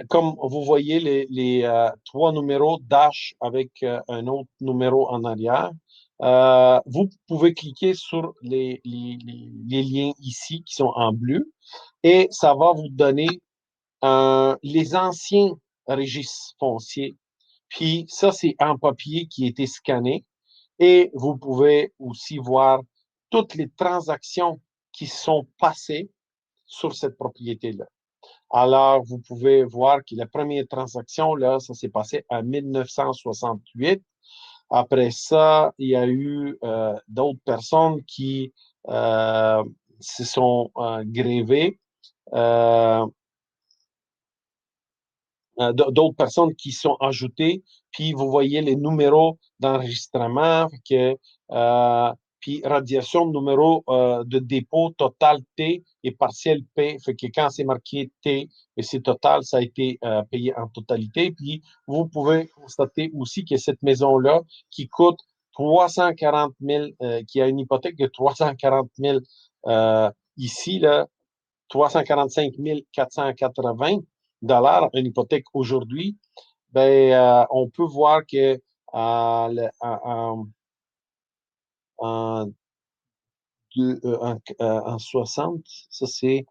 comme vous voyez les trois numéros dash avec un autre numéro en arrière, vous pouvez cliquer sur les liens ici qui sont en bleu et ça va vous donner les anciens registres fonciers. Puis ça, c'est un papier qui a été scanné. Et vous pouvez aussi voir toutes les transactions qui sont passées sur cette propriété-là. Alors, vous pouvez voir que la première transaction, là, ça s'est passé en 1968. Après ça, il y a eu d'autres personnes qui se sont grévées. Euh, d'autres personnes qui sont ajoutées, puis vous voyez les numéros d'enregistrement, que Puis radiation numéro de dépôt total T et partiel P. Fait que quand c'est marqué T et c'est total, ça a été payé en totalité. Puis vous pouvez constater aussi que cette maison-là, qui coûte 340 000, qui a une hypothèque de 340 000 ici, là, 345 480 dollars, une hypothèque aujourd'hui, ben, on peut voir que en, en 60, ça c'est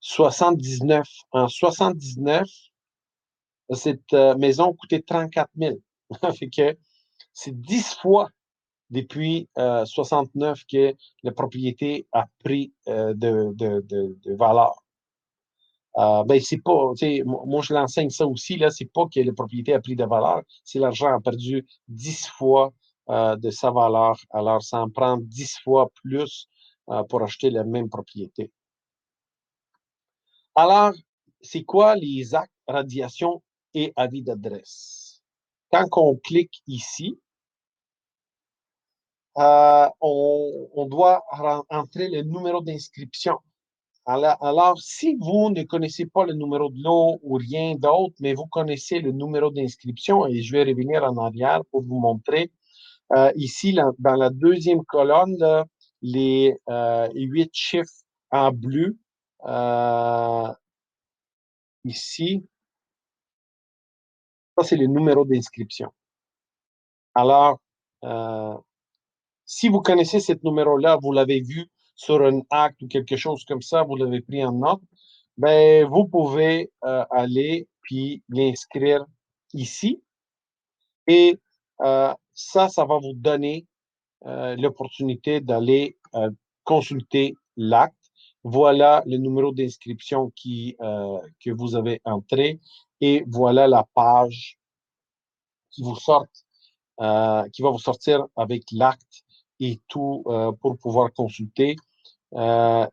79. En 79, cette maison coûtait 34 000. Fait que c'est 10 fois depuis 69 que la propriété a pris de valeur. Ben, c'est pas, tu sais, moi, je l'enseigne ça aussi, là, c'est pas que la propriété a pris de valeur, c'est l'argent a perdu 10 fois de sa valeur. Alors, ça en prend 10 fois plus pour acheter la même propriété. Alors, c'est quoi les actes, radiation et avis d'adresse? Quand on clique ici, on doit entrer le numéro d'inscription. Alors, si vous ne connaissez pas le numéro de lot ou rien d'autre, mais vous connaissez le numéro d'inscription, et je vais revenir en arrière pour vous montrer, ici, dans la deuxième colonne, là, les 8 chiffres en bleu, ici, ça, c'est le numéro d'inscription. Alors, euh, si vous connaissez ce numéro-là, vous l'avez vu sur un acte ou quelque chose comme ça, vous l'avez pris en note, ben, vous pouvez aller puis l'inscrire ici. Et ça va vous donner l'opportunité d'aller consulter l'acte. Voilà le numéro d'inscription que vous avez entré et voilà la page qui vous sort, qui va vous sortir avec l'acte et tout pour pouvoir consulter.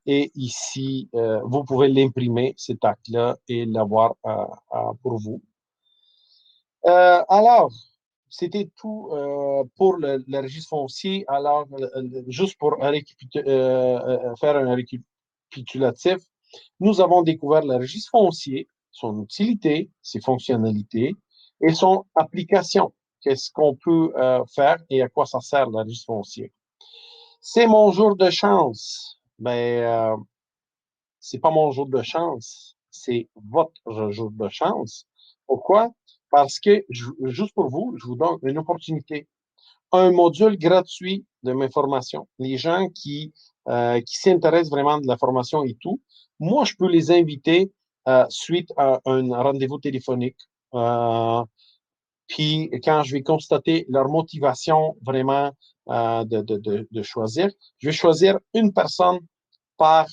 Et ici, vous pouvez l'imprimer, cet acte-là, et l'avoir pour vous. Alors, c'était tout pour le registre foncier. Alors, juste pour faire un récapitulatif, nous avons découvert le registre foncier, son utilité, ses fonctionnalités et son application. Qu'est-ce qu'on peut faire et à quoi ça sert le registre foncier? C'est mon jour de chance. Ben, c'est pas mon jour de chance, c'est votre jour de chance. Pourquoi? Parce que, juste pour vous, je vous donne une opportunité. Un module gratuit de mes formations. Les gens qui s'intéressent vraiment de la formation et tout, moi, je peux les inviter suite à un rendez-vous téléphonique. Puis, quand je vais constater leur motivation vraiment de choisir, je vais choisir une personne par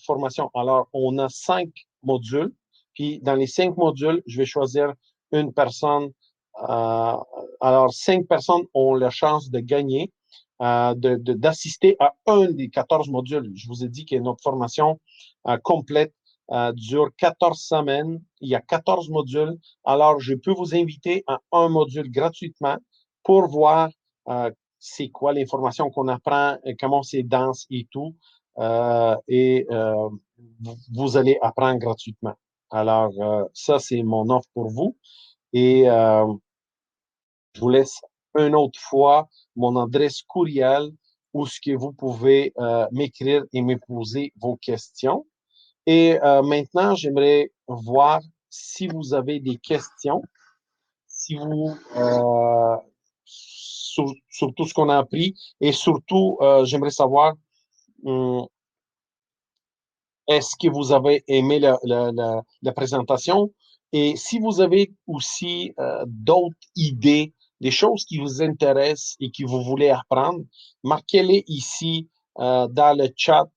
formation. Alors, on a 5 modules. Puis, dans les 5 modules, je vais choisir une personne. Euh, alors, 5 personnes ont la chance de gagner, d'assister à un des 14 modules. Je vous ai dit que notre formation complète dure 14 semaines. Il y a 14 modules. Alors, je peux vous inviter à un module gratuitement pour voir c'est quoi l'information qu'on apprend, comment c'est dense et tout. Et vous allez apprendre gratuitement. Alors, ça, c'est mon offre pour vous. Et je vous laisse une autre fois mon adresse courriel où ce que vous pouvez m'écrire et me poser vos questions. Et maintenant, j'aimerais voir si vous avez des questions, si vous sur tout ce qu'on a appris et surtout, j'aimerais savoir hum, est-ce que vous avez aimé la présentation? Et si vous avez aussi d'autres idées, des choses qui vous intéressent et que vous voulez apprendre, marquez-les ici dans le chat.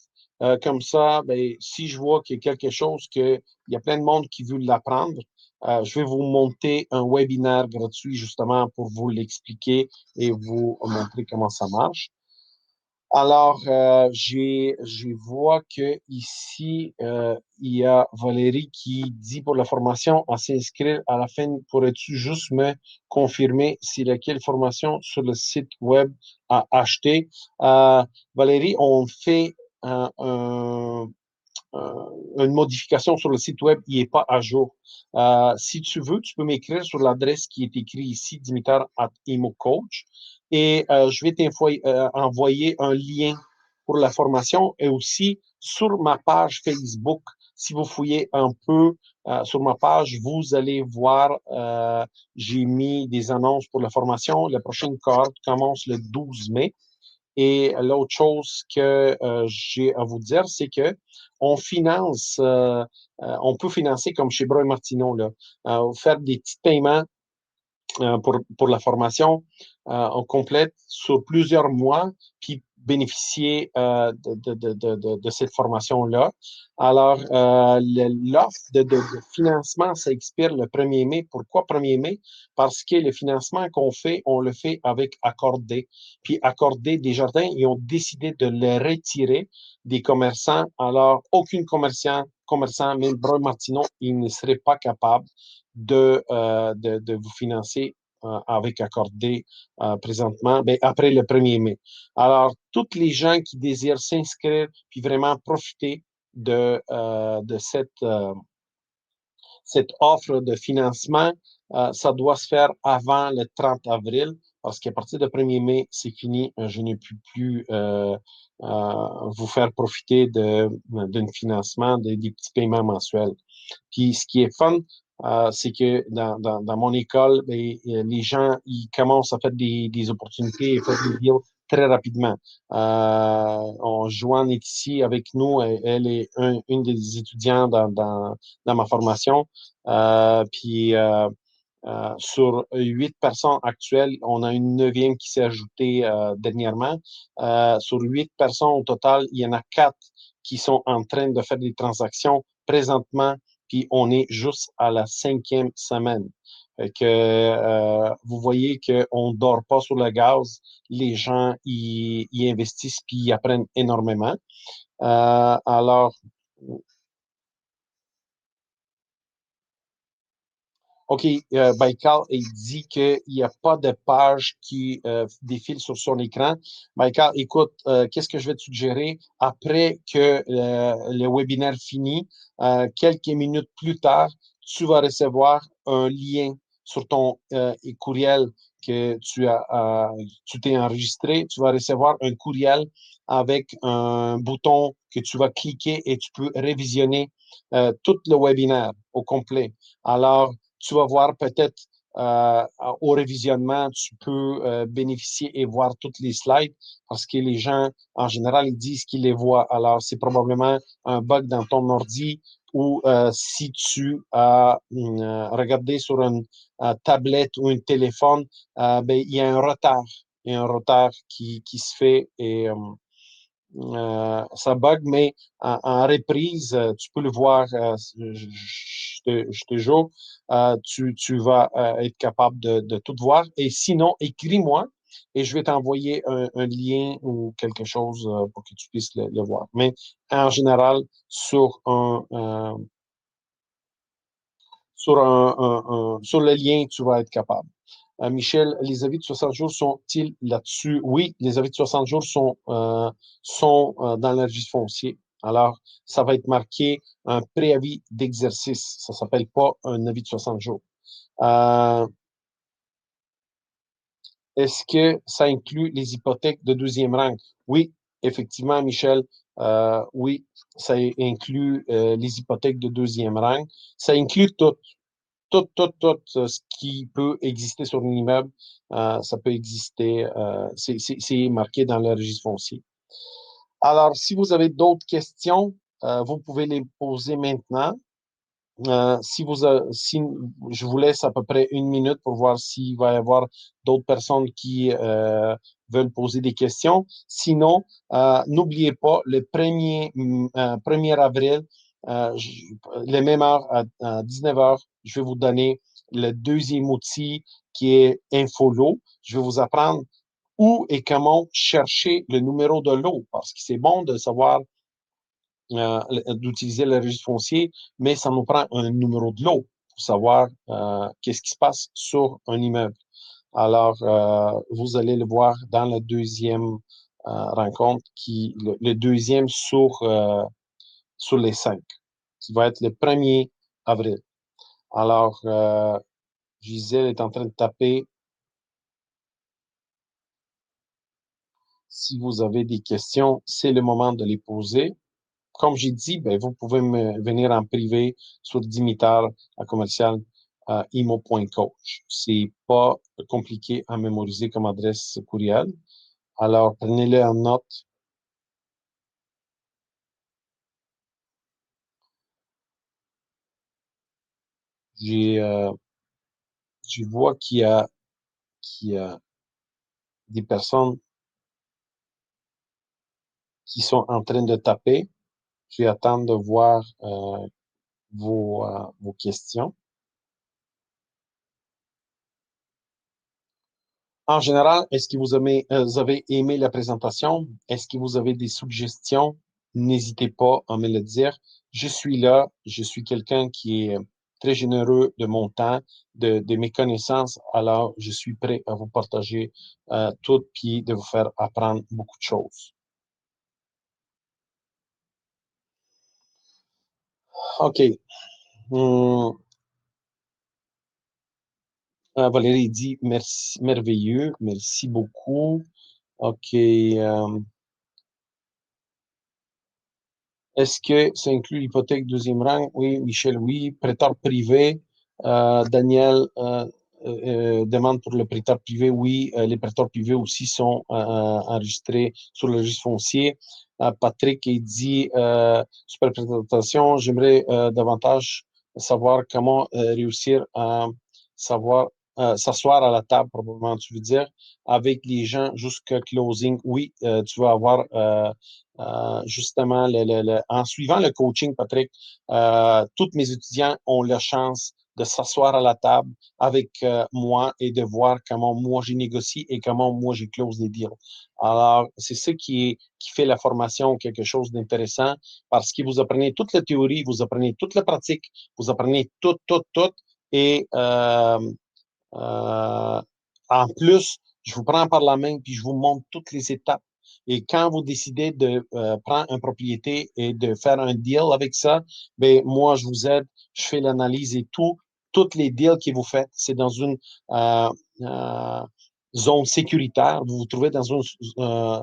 Comme ça, ben, si je vois qu'il y a quelque chose, qu'il y a plein de monde qui veut l'apprendre, je vais vous monter un webinaire gratuit justement pour vous l'expliquer et vous montrer comment ça marche. Alors, je vois que ici, il y a Valérie qui dit pour la formation à s'inscrire à la fin. Pourrais-tu juste me confirmer si laquelle formation sur le site web à acheter? Valérie, on fait une modification sur le site web, il n'est pas à jour. Si tu veux, tu peux m'écrire sur l'adresse qui est écrite ici, dimitar@imocoach, et je vais t'envoyer un lien pour la formation et aussi sur ma page Facebook. Si vous fouillez un peu sur ma page, vous allez voir, j'ai mis des annonces pour la formation. La prochaine cohorte commence le 12 mai. Et l'autre chose que j'ai à vous dire, c'est que on finance, on peut financer comme chez Bro et Martineau, là, faire des petits paiements pour la formation en complète sur plusieurs mois, puis bénéficier de cette formation-là. Alors, l'offre de financement, ça expire le 1er mai. Pourquoi 1er mai? Parce que le financement qu'on fait, on le fait avec Accordé. Puis Accordé Desjardins, ils ont décidé de le retirer des commerçants. Alors, aucun commerçant, même Brun Martineau, il ne serait pas capable de vous financer avec accordé présentement, ben, après le 1er mai. Alors, toutes les gens qui désirent s'inscrire puis vraiment profiter de cette offre de financement, ça doit se faire avant le 30 avril, parce qu'à partir du 1er mai, c'est fini. Je ne peux plus vous faire profiter d'un financement, des petits paiements mensuels. Puis ce qui est fun, c'est que dans mon école, ben, les gens ils commencent à faire des opportunités et faire des deals très rapidement. Joanne est ici avec nous. Elle est une des étudiants dans ma formation. Sur 8 personnes actuelles, on a une neuvième qui s'est ajoutée dernièrement. Sur 8 personnes au total, il y en a 4 qui sont en train de faire des transactions présentement, puis on est juste à la 5e semaine. Fait que, vous voyez qu'on ne dort pas sur le gaz. Les gens y investissent puis ils apprennent énormément. Alors, OK, Baikal, il dit qu'il n'y a pas de page qui défile sur son écran. Baikal, écoute, qu'est-ce que je vais te suggérer? Après que le webinaire finit, quelques minutes plus tard, tu vas recevoir un lien sur ton courriel que tu t'es enregistré. Tu vas recevoir un courriel avec un bouton que tu vas cliquer et tu peux révisionner tout le webinaire au complet. Alors, tu vas voir peut-être au révisionnement, tu peux bénéficier et voir toutes les slides parce que les gens, en général, ils disent qu'ils les voient. Alors, c'est probablement un bug dans ton ordi ou si tu as regardé sur une tablette ou un téléphone, ben, il y a un retard. Il y a un retard qui se fait et ça bug, mais en reprise, tu peux le voir, je te jure, tu vas être capable de tout voir. Et sinon, écris-moi et je vais t'envoyer un lien ou quelque chose pour que tu puisses le voir. Mais en général, sur le lien, tu vas être capable. Michel, les avis de 60 jours sont-ils là-dessus? Oui, les avis de 60 jours sont dans le registre foncier. Alors, ça va être marqué un préavis d'exercice. Ça ne s'appelle pas un avis de 60 jours. Euh, Est-ce que ça inclut les hypothèques de deuxième rang? Oui, effectivement, Michel. Oui, ça inclut les hypothèques de deuxième rang. Ça inclut tout ce qui peut exister sur un immeuble, ça peut exister, c'est marqué dans le registre foncier. Alors, si vous avez d'autres questions, vous pouvez les poser maintenant. Si je vous laisse à peu près 1 minute pour voir s'il va y avoir d'autres personnes qui veulent poser des questions. Sinon, n'oubliez pas, le 1er avril, les mêmes heures à 19 heures, je vais vous donner le deuxième outil qui est Infolo. Je vais vous apprendre où et comment chercher le numéro de lot, parce que c'est bon de savoir d'utiliser le registre foncier, mais ça nous prend un numéro de lot pour savoir qu'est-ce qui se passe sur un immeuble. Alors, vous allez le voir dans la deuxième rencontre, le deuxième sur les cinq, qui va être le 1er avril. Alors, Gisèle est en train de taper. Si vous avez des questions, c'est le moment de les poser. Comme j'ai dit, ben, vous pouvez me venir en privé sur Dimitar à commercial imo.coach. C'est pas compliqué à mémoriser comme adresse courriel. Alors, prenez-le en note. J'ai, euh, je vois qu'il y a des personnes qui sont en train de taper. Je vais attendre de voir vos questions. En général, est-ce que vous avez aimé la présentation? Est-ce que vous avez des suggestions? N'hésitez pas à me le dire. Je suis là. Je suis quelqu'un qui est très généreux de mon temps, de mes connaissances. Alors, je suis prêt à vous partager tout, puis de vous faire apprendre beaucoup de choses. OK. Hum, Valérie dit merci, merveilleux, merci beaucoup. OK. Est-ce que ça inclut l'hypothèque deuxième rang? Oui, Michel, oui. Prêteur privé, Daniel demande pour le prêteur privé. Oui, les prêteurs privés aussi sont enregistrés sur le registre foncier. Patrick, il dit, super présentation, j'aimerais davantage savoir comment réussir à savoir s'asseoir à la table, probablement, tu veux dire, avec les gens jusqu'à closing. Oui, tu vas avoir justement, en suivant le coaching, Patrick, tous mes étudiants ont la chance de s'asseoir à la table avec moi et de voir comment moi j'ai négocié et comment moi j'ai close les deals. Alors, c'est ce qui fait la formation quelque chose d'intéressant parce que vous apprenez toute la théorie, vous apprenez toute la pratique, vous apprenez tout, tout, tout. Et euh, en plus, je vous prends par la main puis je vous montre toutes les étapes. Et quand vous décidez de prendre une propriété et de faire un deal avec ça, ben moi, je vous aide, je fais l'analyse et tout. Toutes les deals que vous faites, c'est dans une euh, euh, zone sécuritaire. Vous vous trouvez dans une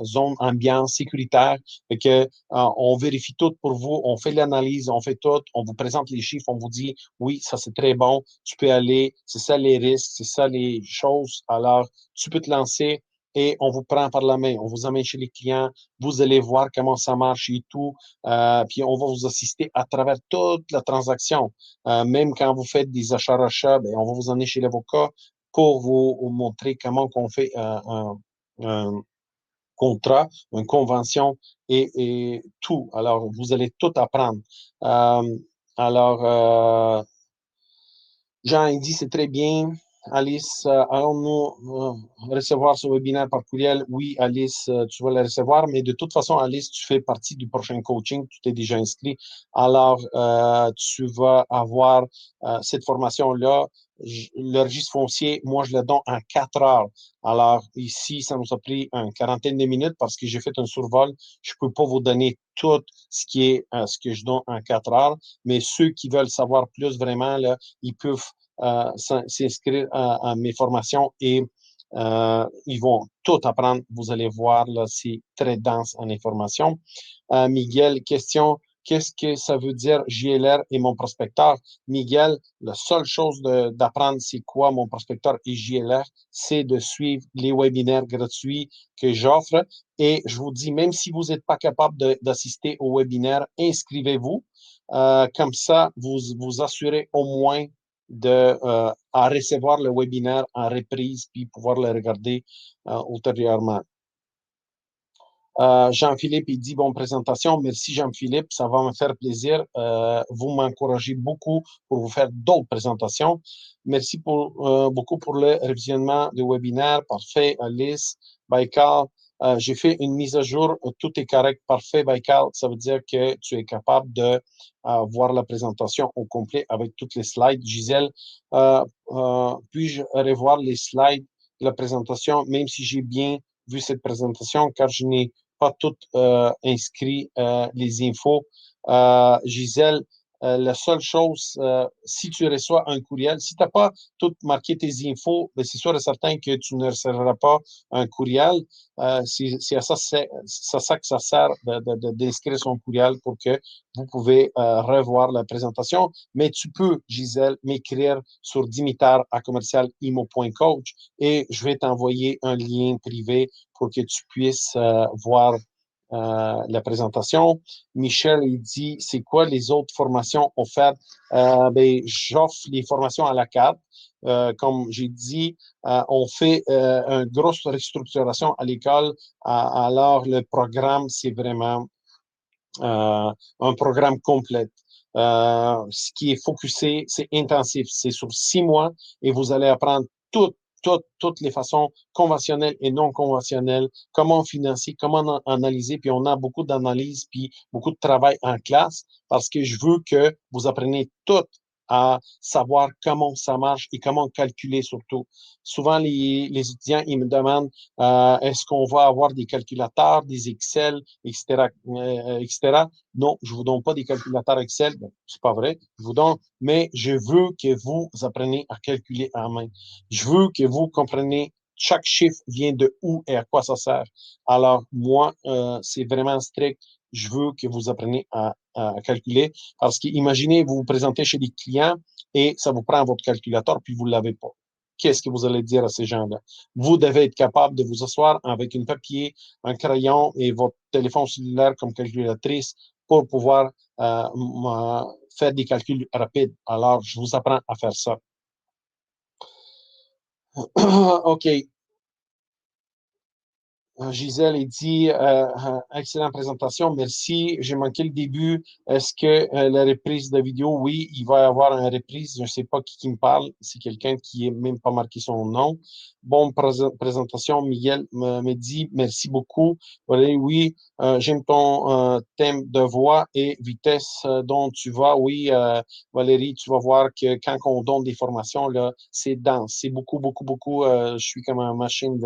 zone ambiance sécuritaire et que on vérifie tout pour vous, on fait l'analyse, on fait tout, on vous présente les chiffres, on vous dit oui, ça c'est très bon, tu peux aller, c'est ça les risques, c'est ça les choses. Alors, tu peux te lancer et on vous prend par la main, on vous amène chez les clients, vous allez voir comment ça marche et tout, puis on va vous assister à travers toute la transaction. Même quand vous faites des achats-rachats, ben, on va vous emmener chez l'avocat pour vous montrer comment on fait un contrat, une convention et tout. Alors, vous allez tout apprendre. Euh, alors, Jean, il dit, c'est très bien. Alice, allons-nous recevoir ce webinaire par courriel? Oui, Alice, tu vas le recevoir, mais de toute façon, Alice, tu fais partie du prochain coaching, tu t'es déjà inscrit. Alors, tu vas avoir cette formation-là. Le registre foncier, moi, je le donne en 4 heures. Alors, ici, ça nous a pris une quarantaine de minutes parce que j'ai fait un survol. Je peux pas vous donner tout ce qui est ce que je donne en 4 heures, mais ceux qui veulent savoir plus vraiment, là, ils peuvent s'inscrire à mes formations et ils vont tout apprendre. Vous allez voir, là, c'est très dense en information. Miguel, question, qu'est-ce que ça veut dire JLR et mon prospecteur? Miguel, la seule chose d'apprendre, c'est quoi mon prospecteur et JLR? C'est de suivre les webinaires gratuits que j'offre. Et je vous dis, même si vous n'êtes pas capable d'assister au webinaire, inscrivez-vous. Comme ça, vous vous assurez au moins à recevoir le webinaire en reprise puis pouvoir le regarder ultérieurement. Jean-Philippe, il dit, bonne présentation. Merci, Jean-Philippe. Ça va me faire plaisir. Vous m'encouragez beaucoup pour vous faire d'autres présentations. Merci beaucoup pour le révisionnement du webinaire. Parfait, Alice. Baikal, j'ai fait une mise à jour. Tout est correct. Parfait, Baikal. Ça veut dire que tu es capable de voir la présentation au complet avec toutes les slides. Gisèle, puis-je revoir les slides de la présentation, même si j'ai bien vu cette présentation, car je n'ai pas tout inscrit les infos. Gisèle, la seule chose, si tu reçois un courriel, si tu n'as pas tout marqué tes infos, ben c'est sûr et certain que tu ne recevras pas un courriel. C'est à ça, ça que ça sert d'inscrire son courriel pour que vous pouvez revoir la présentation. Mais tu peux, Gisèle, m'écrire sur dimitar@commercialimo.coach et je vais t'envoyer un lien privé pour que tu puisses voir la présentation. Michel, il dit, c'est quoi les autres formations offertes? Ben, j'offre les formations à la carte. Comme j'ai dit, on fait une grosse restructuration à l'école. Alors, le programme, c'est vraiment un programme complet. Ce qui est focusé, c'est intensif. C'est sur 6 mois et vous allez apprendre toutes les façons conventionnelles et non conventionnelles, comment financer, comment analyser, puis on a beaucoup d'analyses, puis beaucoup de travail en classe, parce que je veux que vous appreniez tout à savoir comment ça marche et comment calculer surtout. Souvent, les étudiants, ils me demandent, est-ce qu'on va avoir des calculateurs, des Excel, etc., etc. Non, je vous donne pas des calculateurs Excel. Ben, c'est pas vrai. Je vous donne, mais je veux que vous appreniez à calculer en main. Je veux que vous compreniez chaque chiffre vient de où et à quoi ça sert. Alors, moi, c'est vraiment strict. Je veux que vous appreniez à calculer parce que imaginez, vous vous présentez chez des clients et ça vous prend votre calculateur puis vous ne l'avez pas. Qu'est-ce que vous allez dire à ces gens-là? Vous devez être capable de vous asseoir avec un papier, un crayon et votre téléphone cellulaire comme calculatrice pour pouvoir faire des calculs rapides. Alors, je vous apprends à faire ça. OK. Gisèle, il dit, excellente présentation, merci. J'ai manqué le début. Est-ce que la reprise de vidéo, oui, il va y avoir une reprise. Je ne sais pas qui me parle. C'est quelqu'un qui n'est même pas marqué son nom. Bonne présentation. Miguel me dit, merci beaucoup. Oui, oui, j'aime ton thème de voix et vitesse dont tu vas. Oui, Valérie, tu vas voir que quand on donne des formations, là, c'est dense. C'est beaucoup, beaucoup, beaucoup. Je suis comme une machine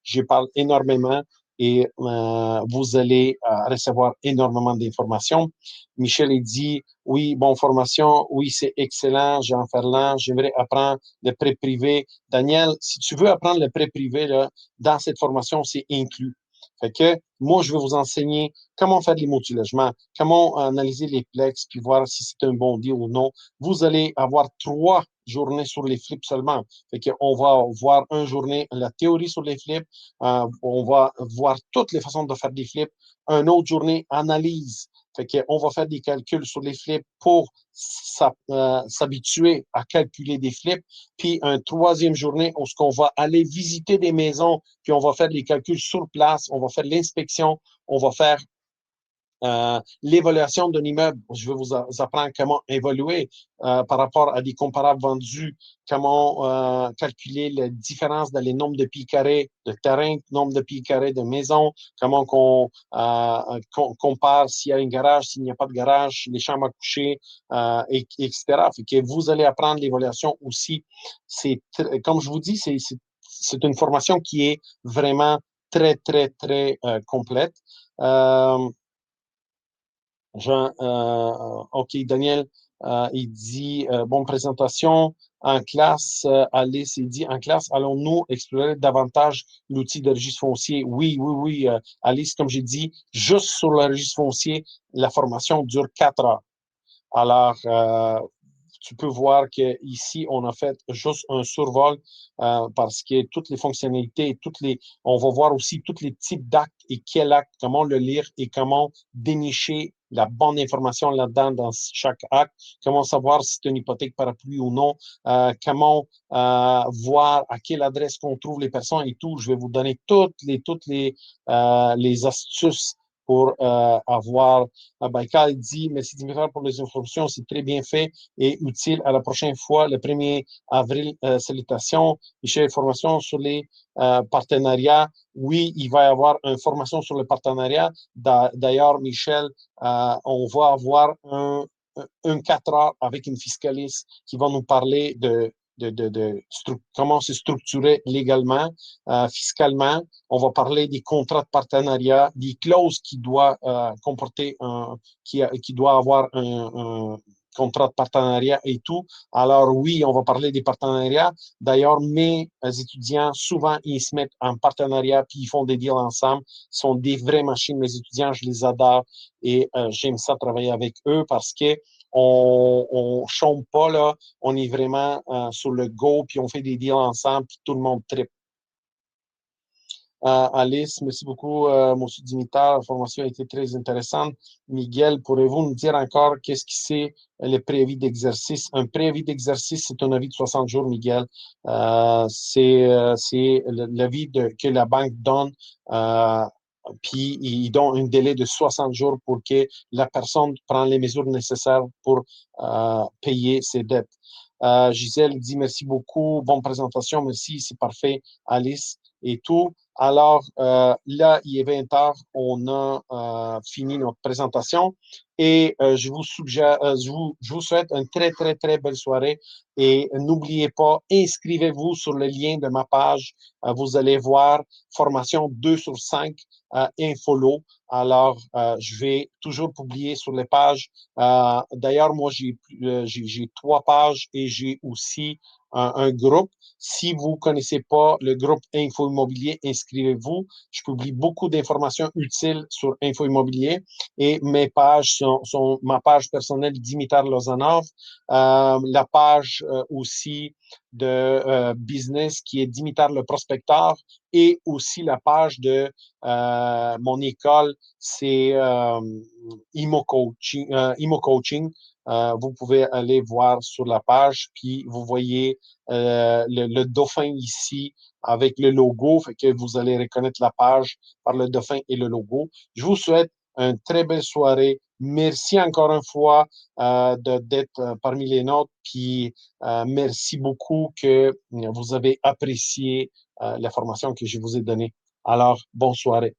je parle énormément et vous allez recevoir énormément d'informations. Michel a dit, oui, bonne formation, oui, c'est excellent, Jean Ferland, j'aimerais apprendre le prêt privé. Daniel, si tu veux apprendre le prêt privé, là, dans cette formation, c'est inclus. Fait que moi, je vais vous enseigner comment faire les mots de logement, comment analyser les plex, puis voir si c'est un bon deal ou non. Vous allez avoir 3 journées sur les flips seulement. Fait qu'on va voir une journée la théorie sur les flips, on va voir toutes les façons de faire des flips. Une autre journée, analyse. Fait qu'on va faire des calculs sur les flips pour s'habituer à calculer des flips. Puis une troisième journée, où on va aller visiter des maisons, puis on va faire les calculs sur place, on va faire l'inspection, on va faire l'évaluation d'un immeuble. Je vais vous apprendre comment évoluer par rapport à des comparables vendus, comment calculer la différence dans les nombres de pieds carrés de terrain, nombre de pieds carrés de maison, comment on compare s'il y a un garage, s'il n'y a pas de garage, les chambres à coucher, etc. Fait que vous allez apprendre l'évaluation aussi. Comme je vous dis, c'est une formation qui est vraiment très, très, très complète. OK, Daniel, il dit, bonne présentation. En classe, Alice, il dit, en classe, allons-nous explorer davantage l'outil de registre foncier? Oui, oui, oui, Alice, comme j'ai dit, juste sur le registre foncier, la formation dure 4 heures. Alors, tu peux voir que ici on a fait juste un survol parce que toutes les fonctionnalités, on va voir aussi tous les types d'actes et quel acte, comment le lire et comment dénicher la bonne information là-dedans dans chaque acte, comment savoir si c'est une hypothèque parapluie ou non, comment voir à quelle adresse qu'on trouve les personnes et tout. Je vais vous donner les astuces pour avoir. Baïkal dit, merci Dimitar pour les informations, c'est très bien fait et utile. À la prochaine fois, le 1er avril, salutations. Michel, formation sur les partenariats. Oui, il va y avoir une formation sur le partenariat. D'ailleurs, Michel, on va avoir un 4 heures avec une fiscaliste qui va nous parler comment c'est structuré légalement, fiscalement. On va parler des contrats de partenariat, des clauses qui doivent comporter qui doit avoir un contrat de partenariat et tout. Alors oui, on va parler des partenariats. D'ailleurs, mes étudiants, souvent, ils se mettent en partenariat puis ils font des deals ensemble. Ce sont des vraies machines. Mes étudiants, je les adore et j'aime ça travailler avec eux parce que on chôme pas là, on est vraiment sur le go puis on fait des deals ensemble puis tout le monde tripe. Alice, merci beaucoup, Monsieur Dimitar. La formation a été très intéressante. Miguel, pourrez-vous nous dire encore qu'est-ce que c'est le préavis d'exercice? Un préavis d'exercice, c'est un avis de 60 jours, Miguel. C'est l'avis que la banque donne, puis ils donnent un délai de 60 jours pour que la personne prenne les mesures nécessaires pour payer ses dettes. Gisèle dit merci beaucoup, bonne présentation, merci, c'est parfait, Alice et tout. Alors, là, il est 20 heures, on a fini notre présentation et je vous suggère, je vous souhaite une très, très, très belle soirée et n'oubliez pas, inscrivez-vous sur le lien de ma page. Vous allez voir formation 2 sur 5 infolo. Alors, je vais toujours publier sur les pages. D'ailleurs, moi, j'ai 3 pages et j'ai aussi un groupe. Si vous ne connaissez pas le groupe Info Immobilier, inscrivez-vous. Je publie beaucoup d'informations utiles sur Info Immobilier et mes pages sont ma page personnelle Dimitar Lozanov, la page aussi de business qui est Dimitar le prospecteur et aussi la page de mon école, c'est Imo Coaching. Imo Coaching. Vous pouvez aller voir sur la page, puis vous voyez le dauphin ici avec le logo, fait que vous allez reconnaître la page par le dauphin et le logo. Je vous souhaite une très belle soirée. Merci encore une fois d'être parmi les nôtres, puis merci beaucoup que vous avez apprécié la formation que je vous ai donnée. Alors, bonne soirée.